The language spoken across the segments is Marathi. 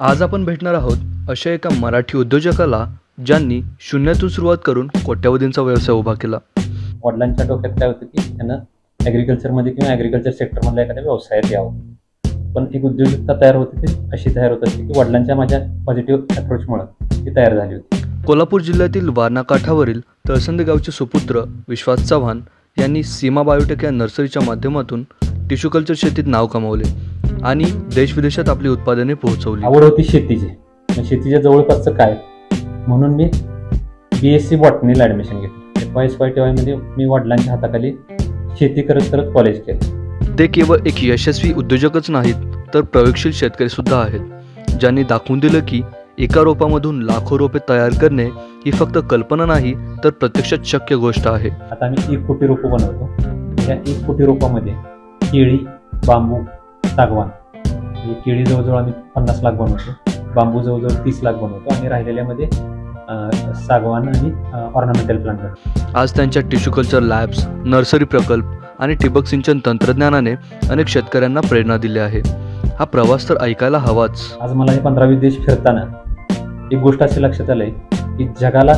आज आपण भेटणार आहोत अशा एका मराठी उद्योजकाला ज्यांनी शून्यातून सुरुवात करून कोट्यावधींचा व्यवसाय उभा केला। वडिलांच्या डोक्यात काय होतं की त्यांना ॲग्रिकल्चरमध्ये किंवा ॲग्रिकल्चर सेक्टरमधल्या एखाद्या व्यवसायात यावं, पण एक उद्योजकता तयार होते ती अशी तयार होत असते की वडिलांच्या माझ्या पॉझिटिव्ह अप्रोचमुळे ती तयार झाली होती। कोल्हापूर जिल्ह्यातील वारणा काठावरील तळसंद गावचे सुपुत्र विश्वास चव्हाण यांनी सीमा बायोटेक या नर्सरीच्या माध्यमातून टिश्यू कल्चर शेतीत नाव कमावले आणि देशविदेशात आपली उत्पादने पोहोचवली। आवड होती शेतीची, पण शेतीच्या जवळपासचं काय म्हणून मी BSc बॉटनीला ॲडमिशन घेतलं। FY मध्ये मी वडिलांच्या हाताखाली शेती करत करत कॉलेज केलं। ते केवळ एक यशस्वी उद्योजकच नाहीत तर प्रयोगशील शेतकरी सुद्धा आहेत, ज्यांनी दाखवून दिलं की एका रोपामधून लाखो रोपे तयार करणे ही फक्त कल्पना नाही तर प्रत्यक्षात शक्य गोष्ट आहे। आता आम्ही 1 कोटी रोपं बनवतो। या 1 कोटी रोपामध्ये केळी, बांबू, सागवान, केळी जवळजवळ आम्ही 50 लाख बनवतो, बांबू जवळजवळ 30 लाख बनवतो आणि राहिलेल्यामध्ये सागवान आणि ऑर्नामेंटल प्लांट। आज त्यांच्या टिश्यू कल्चर लॅब्स, नर्सरी प्रकल्प आणि ठिबक सिंचन तंत्रज्ञानाने अनेक शेतकऱ्यांना प्रेरणा दिली आहे। हा प्रवास तर ऐकायला हवाच। आज मला हे 15-20 देश फिरताना एक गोष्ट अशी लक्षात आली की जगाला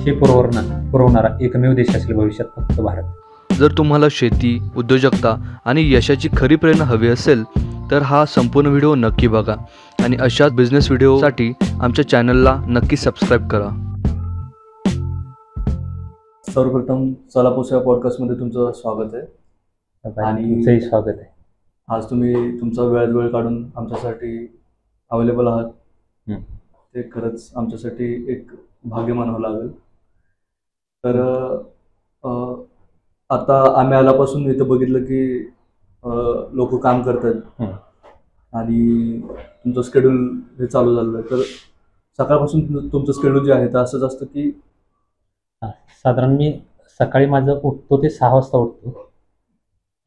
हे पुरवणारा एकमेव देश असेल भविष्यात फक्त भारत। जर तुम्हाला शेती, उद्योजकता आणि यशाची खरी प्रेरणा हवी असेल तर हा संपूर्ण व्हिडिओ नक्की बघा आणि अशाच बिझनेस व्हिडिओसाठी आमच्या चॅनलला नक्की सबस्क्राईब करा। सर्वप्रथम सोलापूर पॉडकास्टमध्ये तुमचं स्वागत आहे आणि तुमचंही स्वागत आहे। आज तुम्ही तुमचा वेळ काढून आमच्यासाठी अवेलेबल आहात, ते खरंच आमच्यासाठी एक भाग्य मानावं लागेल। तर आता आम्ही आल्यापासून इथं बघितलं की लोक काम करतात आणि तुमचं शेड्यूल हे चालू झालं आहे, तर सकाळपासून तुमचं शेड्यूल जे आहे तर असंच असतं की साधारण मी सकाळी माझं उठतो ते 6 वाजता उठतो।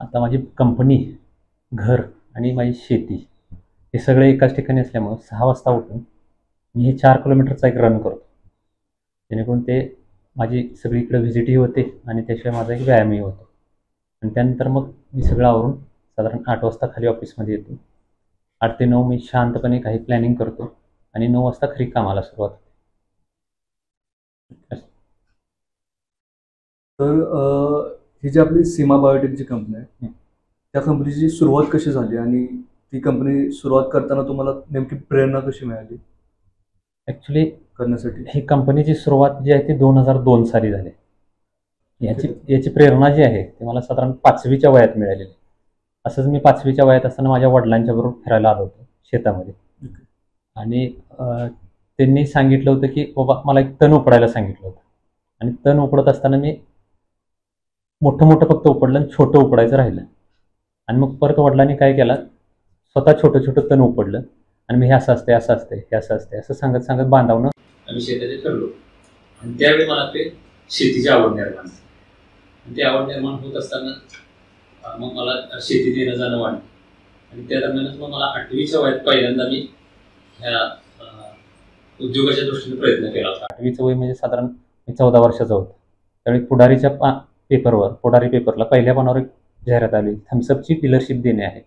आता माझी कंपनी, घर आणि माझी शेती हे सगळे एकाच ठिकाणी असल्यामुळं 6 वाजता उठून मी हे 4 किलोमीटरचा एक रन करतो, जेणेकरून ते माझी सगळीकडे व्हिजिटही होते आणि त्याशिवाय माझा एक व्यायामही होतो। आणि त्यानंतर मग मी सगळं आवरून साधारण 8 वाजता खाली ऑफिसमध्ये येतो। 8 ते 9 मी शांतपणे काही प्लॅनिंग करतो आणि 9 वाजता खरी कामाला सुरुवात होते। तर ही जी आपली सीमा बायोटेकची कंपनी आहे त्या कंपनीची सुरुवात कशी झाली आणि ती कंपनी सुरुवात करताना तुम्हाला नेमकी प्रेरणा कशी मिळाली ॲक्च्युली करण्यासाठी? ही कंपनीची सुरुवात जी आहे ती 2002 साली झाली। याची प्रेरणा जी आहे ती मला साधारण 5वीच्या वयात मिळालेली। असंच मी 5वीच्या वयात असताना माझ्या वडिलांच्या बरोबर फिरायला आलो होतो शेतामध्ये आणि त्यांनी सांगितलं होतं की बाबा मला एक तण उपडायला सांगितलं होतं आणि तण उपडत असताना मी मोठं फक्त उपडलं आणि छोटं उपडायचं राहिलं आणि मग परत वडिलांनी काय केलं, स्वतः छोटं तण उपडलं आणि मी हे असं असते असं सांगत बांधावणं आम्ही शेताचे ठरलो आणि त्यावेळी मला ते शेतीची आवड निर्माण झाली आणि ती आवड निर्माण होत असताना मग मला शेतीत येणं जाणं वाढलं आणि त्या दरम्यानच मग मला 8वीच्या वयात पहिल्यांदा मी ह्या उद्योगाच्या दृष्टीने प्रयत्न केला होता। 8वीचं वय म्हणजे साधारण मी 14 वर्षाचा होतो। त्यावेळी पुढारी पेपरला पहिल्या पानावर एक जाहिरात आली, थम्सअपची डीलरशिप देणे आहे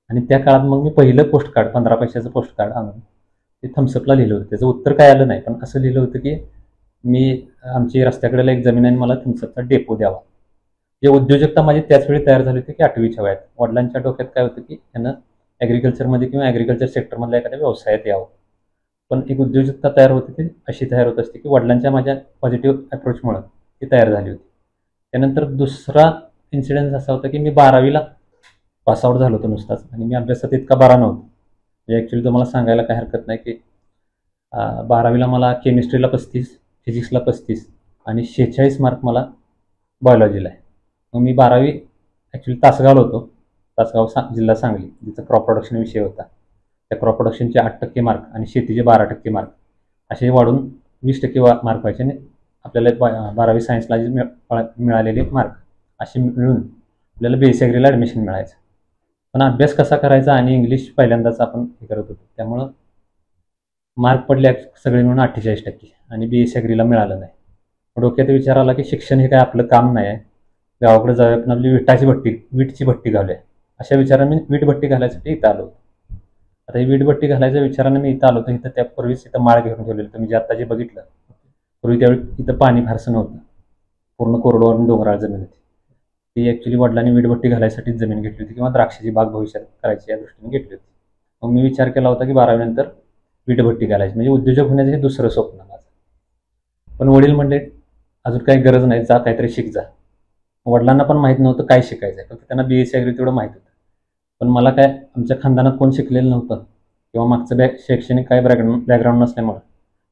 आणि त्या काळात मग मी पहिलं पोस्टकार्ड 15 पैशाचं पोस्टकार्ड आणून ते थम्सअपला लिहिलं होतं। त्याचं उत्तर काय आलं नाही, पण असं लिहिलं होतं की आमची रस्त्याकडेला एक जमीन आहे, मला थम्सअपचा डेपो द्यावा। जे उद्योजकता माझी त्याच वेळी तयार झाली होती की 8वीच्या वयात वडिलांच्या डोक्यात काय होतं की त्यांना ॲग्रिकल्चरमध्ये किंवा ॲग्रिकल्चर सेक्टरमधल्या एखाद्या व्यवसायात यावं, पण एक उद्योजकता तयार होते ती अशी तयार होत असते की वडिलांच्या माझ्या पॉझिटिव्ह अप्रोचमुळे ती तयार झाली होती। त्यानंतर दुसरा इन्सिडेन्स असा होता की मी 12वीला पासआउट झालो होतो नुसताच आणि मी अभ्यासात इतका बरा नव्हतो। म्हणजे ॲक्च्युली तुम्हाला सांगायला काही हरकत नाही की 12वीला मला केमिस्ट्रीला 35, फिजिक्सला 35 आणि 46 मार्क मला बायोलॉजीला आहे। मग मी 12वी ॲक्च्युली तासगावला होतो, तासगाव जिल्हा सांगली, जिथं क्रॉप प्रोडक्शन विषय होता। त्या क्रॉप प्रोडक्शनचे 8% मार्क आणि शेतीचे 12% मार्क असे वाढून 20% मार्क व्हायचे आणि आपल्याला 12वी सायन्सला मिळालेले मार्क असे मिळून आपल्याला BSc ॲग्रीला ॲडमिशन मिळायचं। पण अभ्यास कसा करायचा आणि इंग्लिश पहिल्यांदाच आपण हे करत होतो, त्यामुळं मार्क पडले सगळे मिळून 48% आणि BSc ॲग्रीला मिळालं नाही। डोक्यात विचार आला की शिक्षण हे काय आपलं काम नाही आहे, गावाकडे जाऊया पण आपली विटची भट्टी घालूया, अशा विचाराने वीट भट्टी घालायसाठी इथं आलो। आता ही वीटभट्टी घालायच्या विचाराने मी इथं आलो, तर इथं त्यापूर्वीच इथं माळ घेऊन ठेवलेलं. तुम्ही जे आता जे बघितलं, पूर्वी त्यावेळी इथं पाणी फारसं नव्हतं, पूर्ण कोरडवाहून डोंगराळ जमीन होती. ती ॲक्च्युली वडिलांनी वीटभट्टी घालायसाठीच जमीन घेतली होती, किंवा द्राक्षाची बाग भविष्यात करायची या दृष्टीने घेतली होती. मग मी विचार केला होता की 12वी नंतर वीटभट्टी घालायची, म्हणजे उद्योजक होण्याचं हे दुसरं स्वप्न माझं. पण वडील म्हणले अजून काही गरज नाही, जा काहीतरी शिक जा. वडिलांना पण माहीत नव्हतं काय शिकायचं आहे, फक्त त्यांना BSc ॲग्री तेवढं माहीत होतं. पण मला काय, आमच्या खानदानात कोण शिकलेलं नव्हतं किंवा मागचं शैक्षणिक काय बॅकग्राऊंड नसल्यामुळं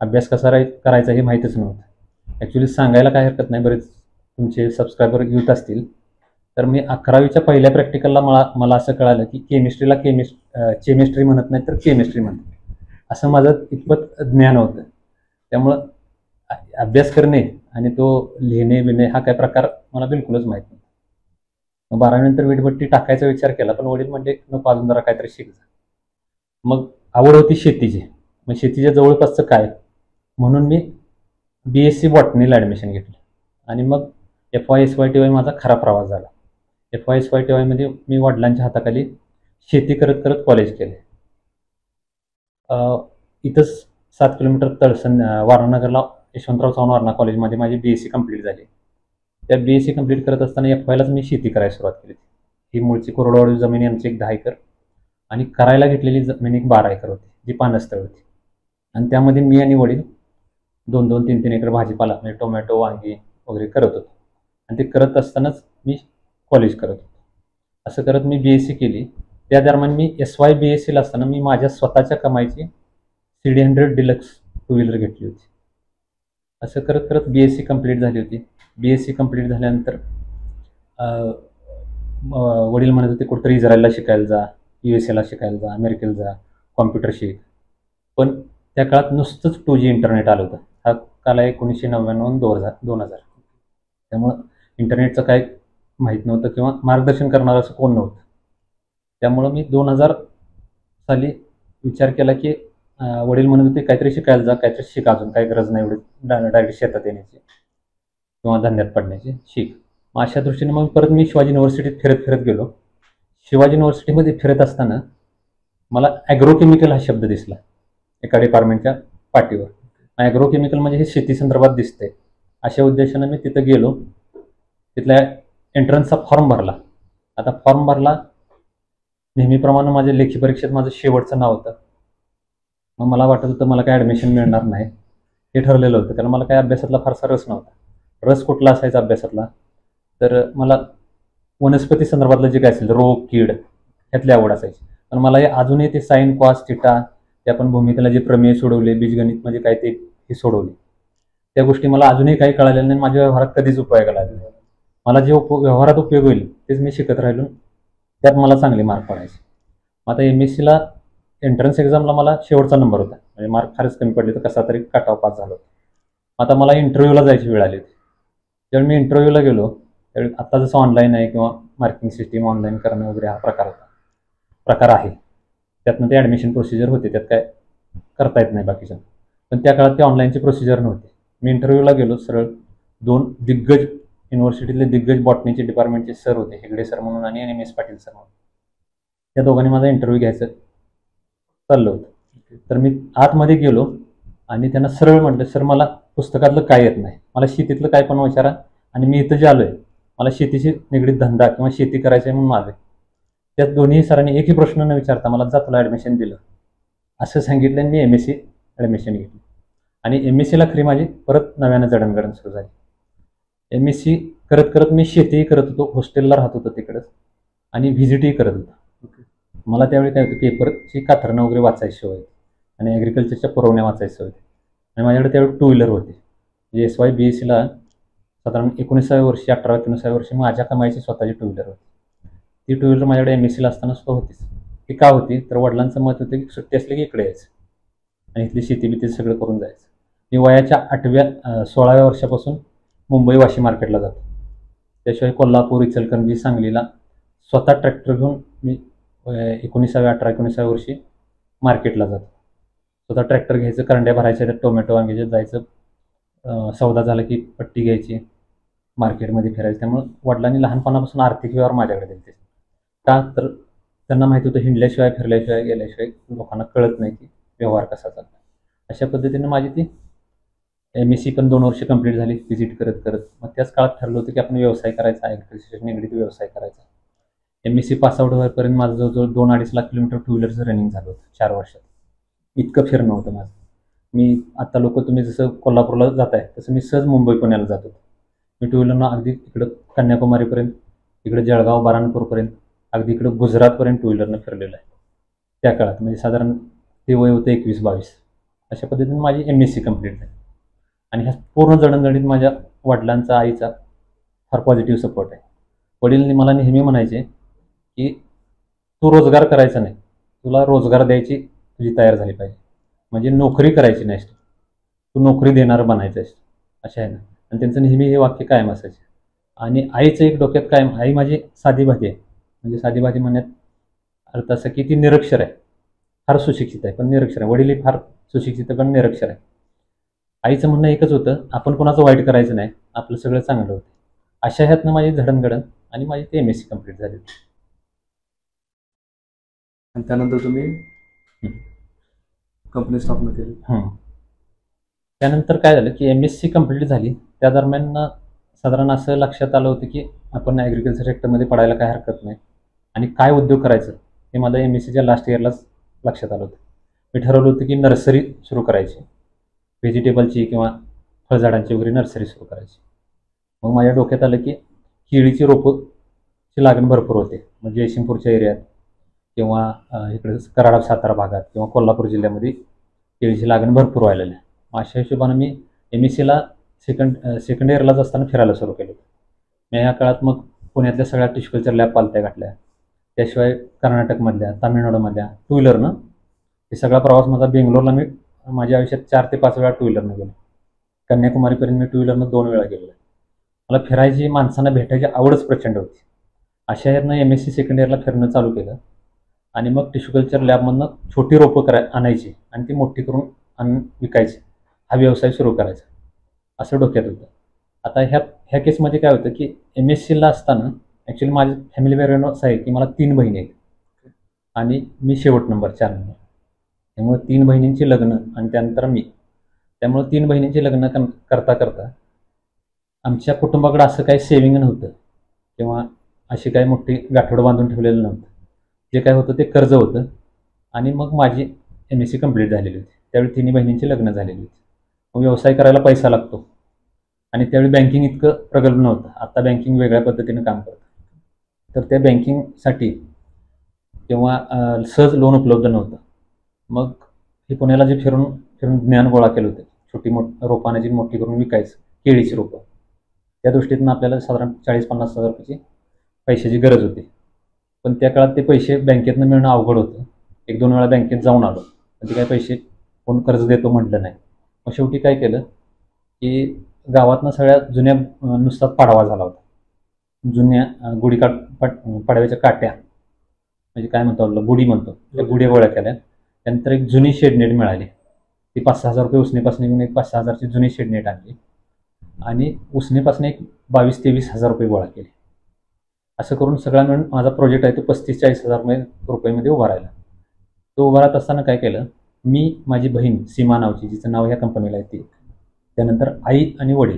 अभ्यास कसा करायचा हे माहीतच नव्हतं. ॲक्च्युली सांगायला काय हरकत नाही, बरेच तुमचे सबस्क्रायबर युथ असतील, तर मी 11वीच्या पहिल्या प्रॅक्टिकलला मला असं कळालं की केमिस्ट्रीला केमिस्ट्री म्हणत नाही तर केमिस्ट्री म्हणतात, असं माझं इतपत ज्ञान होतं. त्यामुळं अभ्यास करणे आणि तो लिहिणे बिणे हा काय प्रकार मला बिलकुलच माहीत नव्हता. मग 12वी नंतर वीटभट्टी टाकायचा विचार केला, पण वडील म्हणजे नको, अजून जरा काहीतरी शिक जा. मग आवड होती शेतीची, मग शेतीच्या जवळपासचं काय म्हणून मी BSc बॉटनीला ॲडमिशन घेतलं. आणि मग FY/SY/TY माझा खरा प्रवास झाला. FY/SY/TY मध्ये मी वडिलांच्या हाताखाली शेती करत करत कॉलेज केले. इथंच 7 किलोमीटर तळसंद वारणानगरला यशवंतराव चव्हाण वारणा कॉलेजमध्ये माझी BSc कंप्लीट झाली. त्या BSc कंप्लीट करत असताना FYलाच मी शेती करायला सुरुवात केली. ही मूळची कोरडवाहू जमीन आमची एक 10 एकर आणि करायला घेतलेली जमीन एक 12 एकर होती, जी पानस्थळ होती. आणि त्यामध्ये मी आणि वडील 2-2, 3-3 एकर भाजीपाला म्हणजे टोमॅटो, वांगी वगैरे करत होतो. आणि ते करत असतानाच मी कॉलेज करत होतो. असं करत मी BSc केली. त्या दरम्यान मी SY BScला असताना मी माझ्या स्वतःच्या कमाईची CD 100 डिलक्स 2 व्हीलर घेतली होती. असं करत करत BSc कंप्लीट झाली होती. BSc कंप्लीट झाल्यानंतर वडील म्हणत होते कुठंतरी इस्रायलला शिकायला जा, USAला शिकायला जा, अमेरिकेला जा, कॉम्प्युटर शिक. पण त्या काळात नुसतंच 2G इंटरनेट आलं होतं. हा काल 1999-2000. त्यामुळं इंटरनेटचं काय माहीत नव्हतं किंवा मार्गदर्शन करणारं असं कोण नव्हतं. त्यामुळं मी 2000 साली विचार केला की वडील म्हणत होते काहीतरी शिकायला जा, काहीतरी शिक, अजून काही गरज नाही एवढी डायरेक्ट शेतात येण्याची किंवा धंद्यात पडण्याची, शिक. मग अशा दृष्टीने मग परत मी शिवाजी युनिव्हर्सिटीत फिरत गेलो. शिवाजी युनिव्हर्सिटीमध्ये फिरत असताना मला ॲग्रोकेमिकल हा शब्द दिसला एका डिपार्टमेंटच्या पाठीवर. ॲग्रोकेमिकल म्हणजे हे शेती संदर्भात दिसतंय, अशा उद्देशानं मी तिथं गेलो. तिथल्या एंट्रन्सचा फॉर्म भरला. आता फॉर्म भरला, नेहमीप्रमाणे माझ्या लेखी परीक्षेत माझं शेवटचं नाव होतं. मग मला वाटत होतं मला काय ॲडमिशन मिळणार नाही, हे ठरलेलं होतं, कारण मला काय अभ्यासातला फारसा रस नव्हता. रस कुठला असायचा अभ्यासातला, तर मला वनस्पती संदर्भातलं जे काय असेल, रोग कीड, ह्यातली आवड असायची. पण मला हे अजूनही ते साईन कॉस थिटा, ते आपण भूमितीला जे प्रमेय सोडवले, बीजगणित म्हणजे काय ते हे सोडवले, त्या गोष्टी मला अजूनही काही कळालेल्या नाही, माझ्या व्यवहारात कधीच उपयोगाला आले. मला जे व्यवहारात उपयोग होईल तेच मी शिकत राहिलो, त्यात मला चांगले मार्क पडायचे. आता MScला एंट्रन्स एक्झामला मला शेवटचा नंबर होता, म्हणजे मार्क फारच कमी पडले, तर कसा तरी काटाव पास झालो. आता मला इंटरव्ह्यूला जायची वेळ आली होती. ज्यावेळी मी इंटरव्ह्यूला गेलो त्यावेळी आता जसं ऑनलाईन आहे किंवा मार्किंग सिस्टीम ऑनलाईन करणं वगैरे हा प्रकार आहे, त्यातनं ते ॲडमिशन प्रोसिजर होते, त्यात काय करता येत नाही बाकीचं. पण त्या काळात ते ऑनलाईनची प्रोसिजर नव्हती. मी इंटरव्ह्यूला गेलो, सरळ 2 दिग्गज युनिव्हर्सिटीतले दिग्गज बॉटनीचे डिपार्टमेंटचे सर होते, हेगडे सर म्हणून आणि MS पाटील सर म्हणून. त्या दोघांनी माझा इंटरव्ह्यू घ्यायचं चाललं होतं. तर मी आतमध्ये गेलो आणि त्यांना सरळ म्हटलं, सर मला पुस्तकातलं काय येत नाही, मला शेतीतलं काय पण विचारा, आणि मी इथं जे आलो आहे मला शेतीशी निगडीत धंदा किंवा शेती करायची आहे म्हणून आलो आहे. त्यात दोन्ही सरांनी एकही प्रश्न न विचारता मला जा तुला ॲडमिशन दिलं असं सांगितलं, आणि मी MSc ॲडमिशन घेतली. आणि MScला खरी माझी परत नव्यानं जडणघडण सुरू झाली. MSc करत करत मी शेतीही करत होतो, हॉस्टेलला राहत होतो तिकडंच, आणि व्हिजिटही करत होतो. मला त्यावेळी काय होतं, पेपरची कातरणं वगैरे वाचायची होती आणि ॲग्रिकल्चरच्या पुरवण्या वाचायच्या होत्या. आणि माझ्याकडे त्यावेळी 2 व्हीलर होती. म्हणजे SY BScला साधारण 19व्या वर्षी, 18-19व्या वर्षी माझ्या कमाईची स्वतःची 2 व्हीलर होती. ती 2 व्हीलर माझ्याकडे MScला असताना सुद्धा होतीच. ती का होती, तर वडिलांचं मत होतं की सुट्टी असली की इकडे यायचं आणि इथली शेती बिती सगळं करून जायचं. मी वयाच्या 16व्या वर्षापासून मुंबई वाशी मार्केटला जातो. त्याशिवाय कोल्हापूर, इचलकरंजी, सांगलीला स्वतः ट्रॅक्टर घेऊन मी 18-19व्या वर्षी मार्केटला जातो. स्वतः ट्रॅक्टर घ्यायचं, करंड्या भरायच्या, त्यात टोमॅटो वांग्याचे जायचं, सौदा झाला की पट्टी घ्यायची, मार्केटमध्ये फिरायचं. त्यामुळे वडिलांनी लहानपणापासून आर्थिक व्यवहार माझ्याकडे दिले. का तर त्यांना माहिती होतं हिंडल्याशिवाय फिरल्याशिवाय गेल्याशिवाय लोकांना कळत नाही की व्यवहार कसा चालतो. अशा पद्धतीनं माझी ती MSc पण 2 वर्ष कंप्लीट झाली व्हिजिट करत करत. मग त्याच काळात ठरलं होतं की आपण व्यवसाय करायचा, ॲग्रिकल्चरशी निगडीत व्यवसाय करायचा. MSc पासआउट होईपर्यंत माझं जवळजवळ 2-2.5 लाख किलोमीटर टू व्हीलरचं रनिंग झालं होतं 4 वर्षात. इतकं फिरणं होतं माझं. मी आता लोक तुम्ही जसं कोल्हापूरला जाताय तसं मी सहज मुंबई पुण्याला जात होतो. मी टू व्हीलरनं अगदी इकडं कन्याकुमारीपर्यंत, इकडे जळगाव बाराणपूरपर्यंत, अगदी इकडं गुजरातपर्यंत टू व्हीलरनं फिरलेलं आहे त्या काळात. म्हणजे साधारण ते वय होतं 21-22. अशा पद्धतीने माझी MSc कंप्लीट झाली. आणि ह्या पूर्ण जडणघडीत माझ्या वडिलांचा, आईचा फार पॉझिटिव्ह सपोर्ट आहे. वडील मला नेहमी म्हणायचे की तू रोजगार करायचा नाही, तुला रोजगार द्यायची तुझी तयार झाली पाहिजे. म्हणजे नोकरी करायची नाहीस, तू नोकरी देणारं बनायचं आहेस, अशा आहे ना. आणि त्यांचं नेहमी हे वाक्य कायम असायचे. आणि आईचं एक डोक्यात कायम, आई माझी साधीबाधी आहे. म्हणजे साधीबाधी म्हणण्यात अर्थ असं की ती निरक्षर आहे, फार सुशिक्षित आहे पण निरक्षर आहे. वडीलही फार सुशिक्षित पण निरक्षर आहे. आईचं म्हणणं एकच होतं, आपण कोणाचं वाईट करायचं नाही, आपलं सगळं चांगलं होतं. अशा ह्यातनं माझी जडणघडण आणि माझी ती MSc कंप्लीट झाली. आणि त्यानंतर तुम्ही कंपनी स्थापना केली. त्यानंतर काय झालं की MSc कंप्लीट झाली. त्या दरम्यान साधारण असं लक्षात आलं होतं की आपण ॲग्रिकल्चर सेक्टरमध्ये पडायला काय हरकत नाही आणि काय उद्योग करायचं हे मला MScच्या लास्ट इयरलाच लक्षात आलं होतं. मी ठरवलं होतं की नर्सरी सुरू करायची, व्हेजिटेबलची किंवा फळझाडांची वगैरे नर्सरी सुरू करायची. मग माझ्या डोक्यात आलं की केळीची रोपंची लागण भरपूर होते. मग जयसिंगपूरच्या एरियात किंवा इकडे कराड सातारा भागात किंवा कोल्हापूर जिल्ह्यामध्ये केळीची लागण भरपूर व्हायला लागली. अशा हिशोबानं मी MScला सेकंड इयरलाच असताना फिरायला सुरू केलं. मी या काळात मग पुण्यातल्या सगळ्या टिश्यूकल्चर लॅब पालत्या घातल्या. त्याशिवाय कर्नाटकमधल्या, तामिळनाडूमधल्या टू व्हीलरनं हे सगळा प्रवास माझा. बेंगलोरला मी माझ्या आयुष्यात 4 ते 5 वेळा टू व्हीलरनं गेलो. कन्याकुमारीपर्यंत मी टू व्हीलरनं 2 वेळा गेलो. मला फिरायची, माणसांना भेटायची आवडच प्रचंड होती. अशा ह्यातनं MSc सेकंड इयरला फिरणं चालू केलं. आणि मग टिश्यूकल्चर लॅबमधनं छोटी रोपं आणायची आणि ती मोठी करून विकायची, हा व्यवसाय सुरू करायचा असं डोक्यात होतं. आता ह्या केसमध्ये काय होतं की MScला असताना ॲक्च्युली माझी फॅमिली बॅकग्राऊंड असं आहे की मला 3 बहिणी आहेत आणि मी शेवट नंबर 4 नंबर. त्यामुळे 3 बहिणींची लग्न आणि त्यानंतर मी. त्यामुळे 3 बहिणींची लग्न करता करता आमच्या कुटुंबाकडे असं काही सेविंग नव्हतं किंवा अशी काही मोठी गाठोडं बांधून ठेवलेलं नव्हतं. जे काय होतं ते कर्ज होतं. आणि मग माझी MSc कंप्लीट झालेली होती. त्यावेळी 3 बहिणींची लग्न झालेली होती. मग व्यवसाय करायला पैसा लागतो आणि त्यावेळी बँकिंग इतकं प्रगल्भ नव्हतं. आता बँकिंग वेगळ्या पद्धतीनं काम करतं. तर त्या बँकिंगसाठी किंवा सहज लोन उपलब्ध नव्हतं. मग हे पुण्याला जे फिरून ज्ञान गोळा केलं होतं, छोटी रोपांची मोठी करून विकायचं केळीची रोपं. त्या दृष्टीतून आपल्याला साधारण 40-50 हजार रुपयाची पैशाची गरज होती. पण त्या काळात ते पैसे बँकेतनं मिळणं अवघड होतं. 1-2 वेळा बँकेत जाऊन आलो पण ते काही पैसे कोण कर्ज देतो म्हटलं नाही. मग शेवटी काय केलं की गावातनं सगळ्या जुन्या नुसताच पाडवा झाला होता. जुन्या पाडव्याच्या काट्या, म्हणजे काय म्हणतो आपलं गुढी म्हणतो, त्या गुढ्या गोळ्या केल्या. त्यानंतर एक जुनी शेडनेट मिळाली. ती 5-6 हजार रुपये उसनेपासून घेऊन एक 5-6 हजारची जुनी शेडनेट आणली आणि उसनेपासून एक 22-23 हजार रुपये गोळा केले. असं करून सगळा मिळून माझा प्रोजेक्ट आहे तो 35-40 हजार रुपयेमध्ये उभा राहिला. तो उभा राहत असताना काय केलं, मी, माझी बहीण सीमा नावची, जिचं नाव ह्या कंपनीला आहे ती, त्यानंतर आई आणि वडील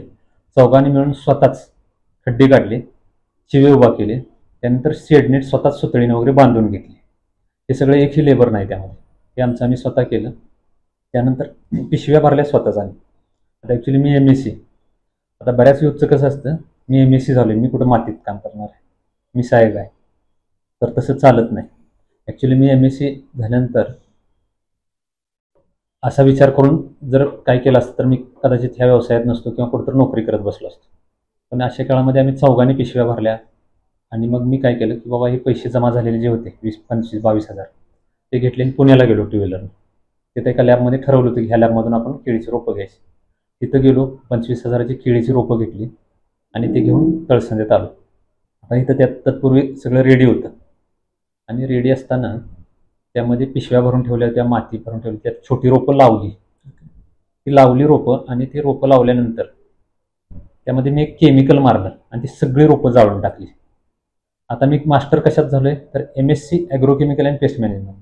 चौघांनी मिळून स्वतःच खड्डे काढले, चिवे उभा केले. त्यानंतर शेडनेट स्वतःच सुतळीने वगैरे बांधून घेतले. हे सगळं एकही लेबर नाही त्यामध्ये, हे आमचं आम्ही स्वतः केलं. त्यानंतर पिशव्या भरल्या स्वतःच आम्ही. आता ॲक्च्युली मी MSc, आता बऱ्याच युथचं कसं असतं, मी MSc झालो, मी कुठं मातीत काम करणार आहे, मी साहेब आहे, तर तसं चालत नाही. ॲक्च्युली मी MSc झाल्यानंतर असा विचार करून जर काय केलं असतं तर मी कदाचित ह्या व्यवसायात नसतो किंवा कुठंतरी नोकरी करत बसलो असतो. पण अशा काळामध्ये आम्ही चौघांनी पिशव्या भरल्या आणि मग मी काय केलं की बाबा हे पैसे जमा झालेले जे होते 20-25-22 हजार ते घेतले आणि पुण्याला गेलो टू व्हीलरनं. तिथे एका लॅबमध्ये ठरवलं होतं की ह्या लॅबमधून आपण केळीची रोपं घ्यायची. तिथं गेलो, 25 हजाराची केळीची रोपं घेतली आणि ते घेऊन तळसंदेत आलो. आता इथं तत्पूर्वी सगळं रेडी होतं आणि रेडी असताना त्यामध्ये पिशव्या भरून ठेवल्या होत्या, माती भरून ठेवली, त्यात छोटी रोपं लावली. ती लावली रोपं आणि ती रोपं लावल्यानंतर त्यामध्ये मी एक केमिकल मारलं आणि ती सगळी रोपं जाळून टाकली. आता मी मास्टर कशात झालोय तर MSc ॲग्रोकेमिकल अँड पेस्ट मॅनेजमेंट.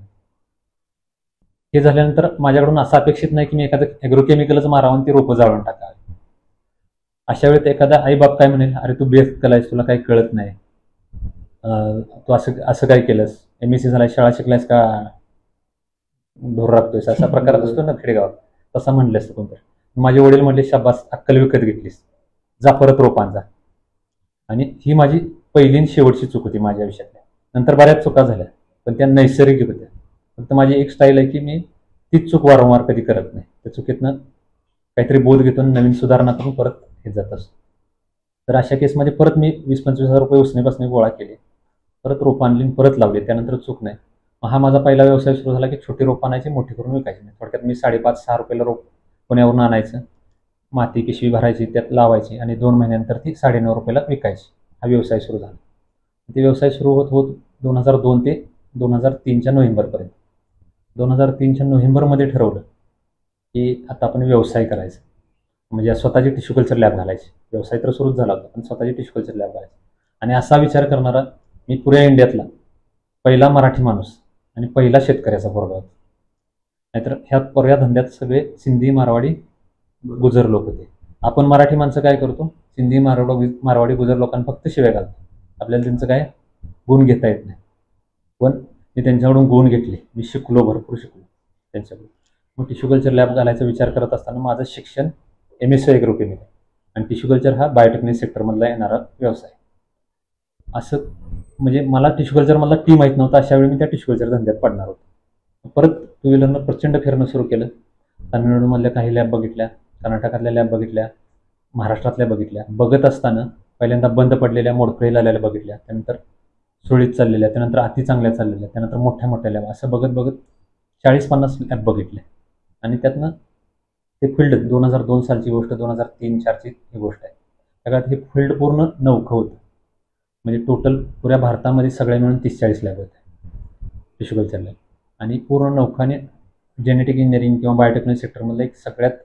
हे झाल्यानंतर माझ्याकडून असं अपेक्षित नाही की मी एखादं ॲग्रोकेमिकलच मारावं आणि ती रोपं जाळून टाकावी. अशा वेळेत एखादा आई बाप काय म्हणेल, अरे तू बेस्ट केलायस, तुला काही कळत नाही, तू असं असं काय केलंस, MSc झालाय, शाळा शिकलायस का ढोर राखतोयस, असा प्रकार असतो ना खेडेगावात, तसा म्हणले असतं कोणतरी. माझे वडील म्हणले, शाबास, अक्कल विकत घेतलीस, जा परत रोपांचा. आणि ही माझी पहिली आणि शेवटची चूक होती माझ्या आयुष्यातल्या. नंतर बऱ्याच चुका झाल्या, पण त्या नैसर्गिक होत्या. फक्त माझी एक स्टाईल आहे की मी तीच चूक वारंवार कधी करत नाही. त्या चुकीतनं काहीतरी बोध घेतो, नवीन सुधारणा करून परत हे जात असतो. तर अशा केसमध्ये परत मी 20-25 हजार रुपये उसनेपासून गोळा केले, परत रोपं आणली, परत लावली, त्यानंतर चूक नाही. हा माझा पहिला व्यवसाय सुरू झाला की छोटी रोपं आणायची, मोठी करून विकायची. थोडक्यात मी 5.5-6 रुपयाला रोप पुण्यावरून आणायचं, माती पिशवी भरायची, त्यात लावायची आणि 2 महिन्यानंतर ती 9.5 रुपयाला विकायची. हा व्यवसाय सुरू झाला. ते व्यवसाय सुरू होत होत 2002 ते 2003च्या नोव्हेंबरपर्यंत. 2003च्या नोव्हेंबरमध्ये ठरवलं की आता आपण व्यवसाय करायचा, म्हणजे स्वतःची टिश्यू कल्चर लॅब घालायची. व्यवसाय तर सुरूच झाला होता, पण स्वतःची टिश्यू कल्चर लॅब घालायची. आणि असा विचार करणारा मी पुऱ्या इंडियातला पहिला मराठी माणूस आणि पहिला शेतकऱ्याचा पोरगा होता. नाहीतर ह्या पुऱ्या धंद्यात सगळे सिंधी, मारवाडी, गुजर लोक होते. आपण मराठी माणसं काय करतो, सिंधी, मारवाडी, गुजर लोकांना फक्त शिव्या घालतो. आपल्याला त्यांचं काय गुण घेता येत नाही. पण मी त्यांच्याकडून गुण घेतले, मी शिकलो, भरपूर शिकलो त्यांच्याकडून. मग टिश्यू कल्चर लॅब घालायचा विचार करत असताना माझं शिक्षण MSc ॲग्रोकेमिकल आणि टिश्यू कल्चर हा बायोटेक्निक सेक्टरमधला येणारा व्यवसाय. असं म्हणजे मला टिश्यू कल्चरमधला टी माहीत नव्हता. अशा वेळी मी त्या टिश्यू कल्चर धंद्यात पडणार होतो. परत टू व्हीलरनं प्रचंड फिरणं सुरू केलं. तामिळनाडूमधल्या काही लॅब बघितल्या, कर्नाटकातल्या लॅब बघितल्या, महाराष्ट्रातल्या बघितल्या. बघत असताना पहिल्यांदा बंद पडलेल्या, मोडकळीला आलेल्या बघितल्या, त्यानंतर सुळीत चाललेल्या, त्यानंतर अति चांगल्या चाललेल्या, त्यानंतर मोठ्या मोठ्या लॅब. असं बघत बघत 40-50 लॅब बघितले. आणि त्यातनं ते फील्ड 2002 सालची गोष्ट, 2003-4ची ही गोष्ट आहे. त्यात हे फील्ड पूर्ण नवखं होतं. म्हणजे टोटल पुऱ्या भारतामध्ये सगळ्या मिळून 30-40 लॅब होत्या टिश्यू कल्चर लॅब. आणि पूर्ण नौखाने जेनेटिक इंजिनिअरिंग किंवा बायोटेक्नॉलॉजी सेक्टरमधलं एक सगळ्यात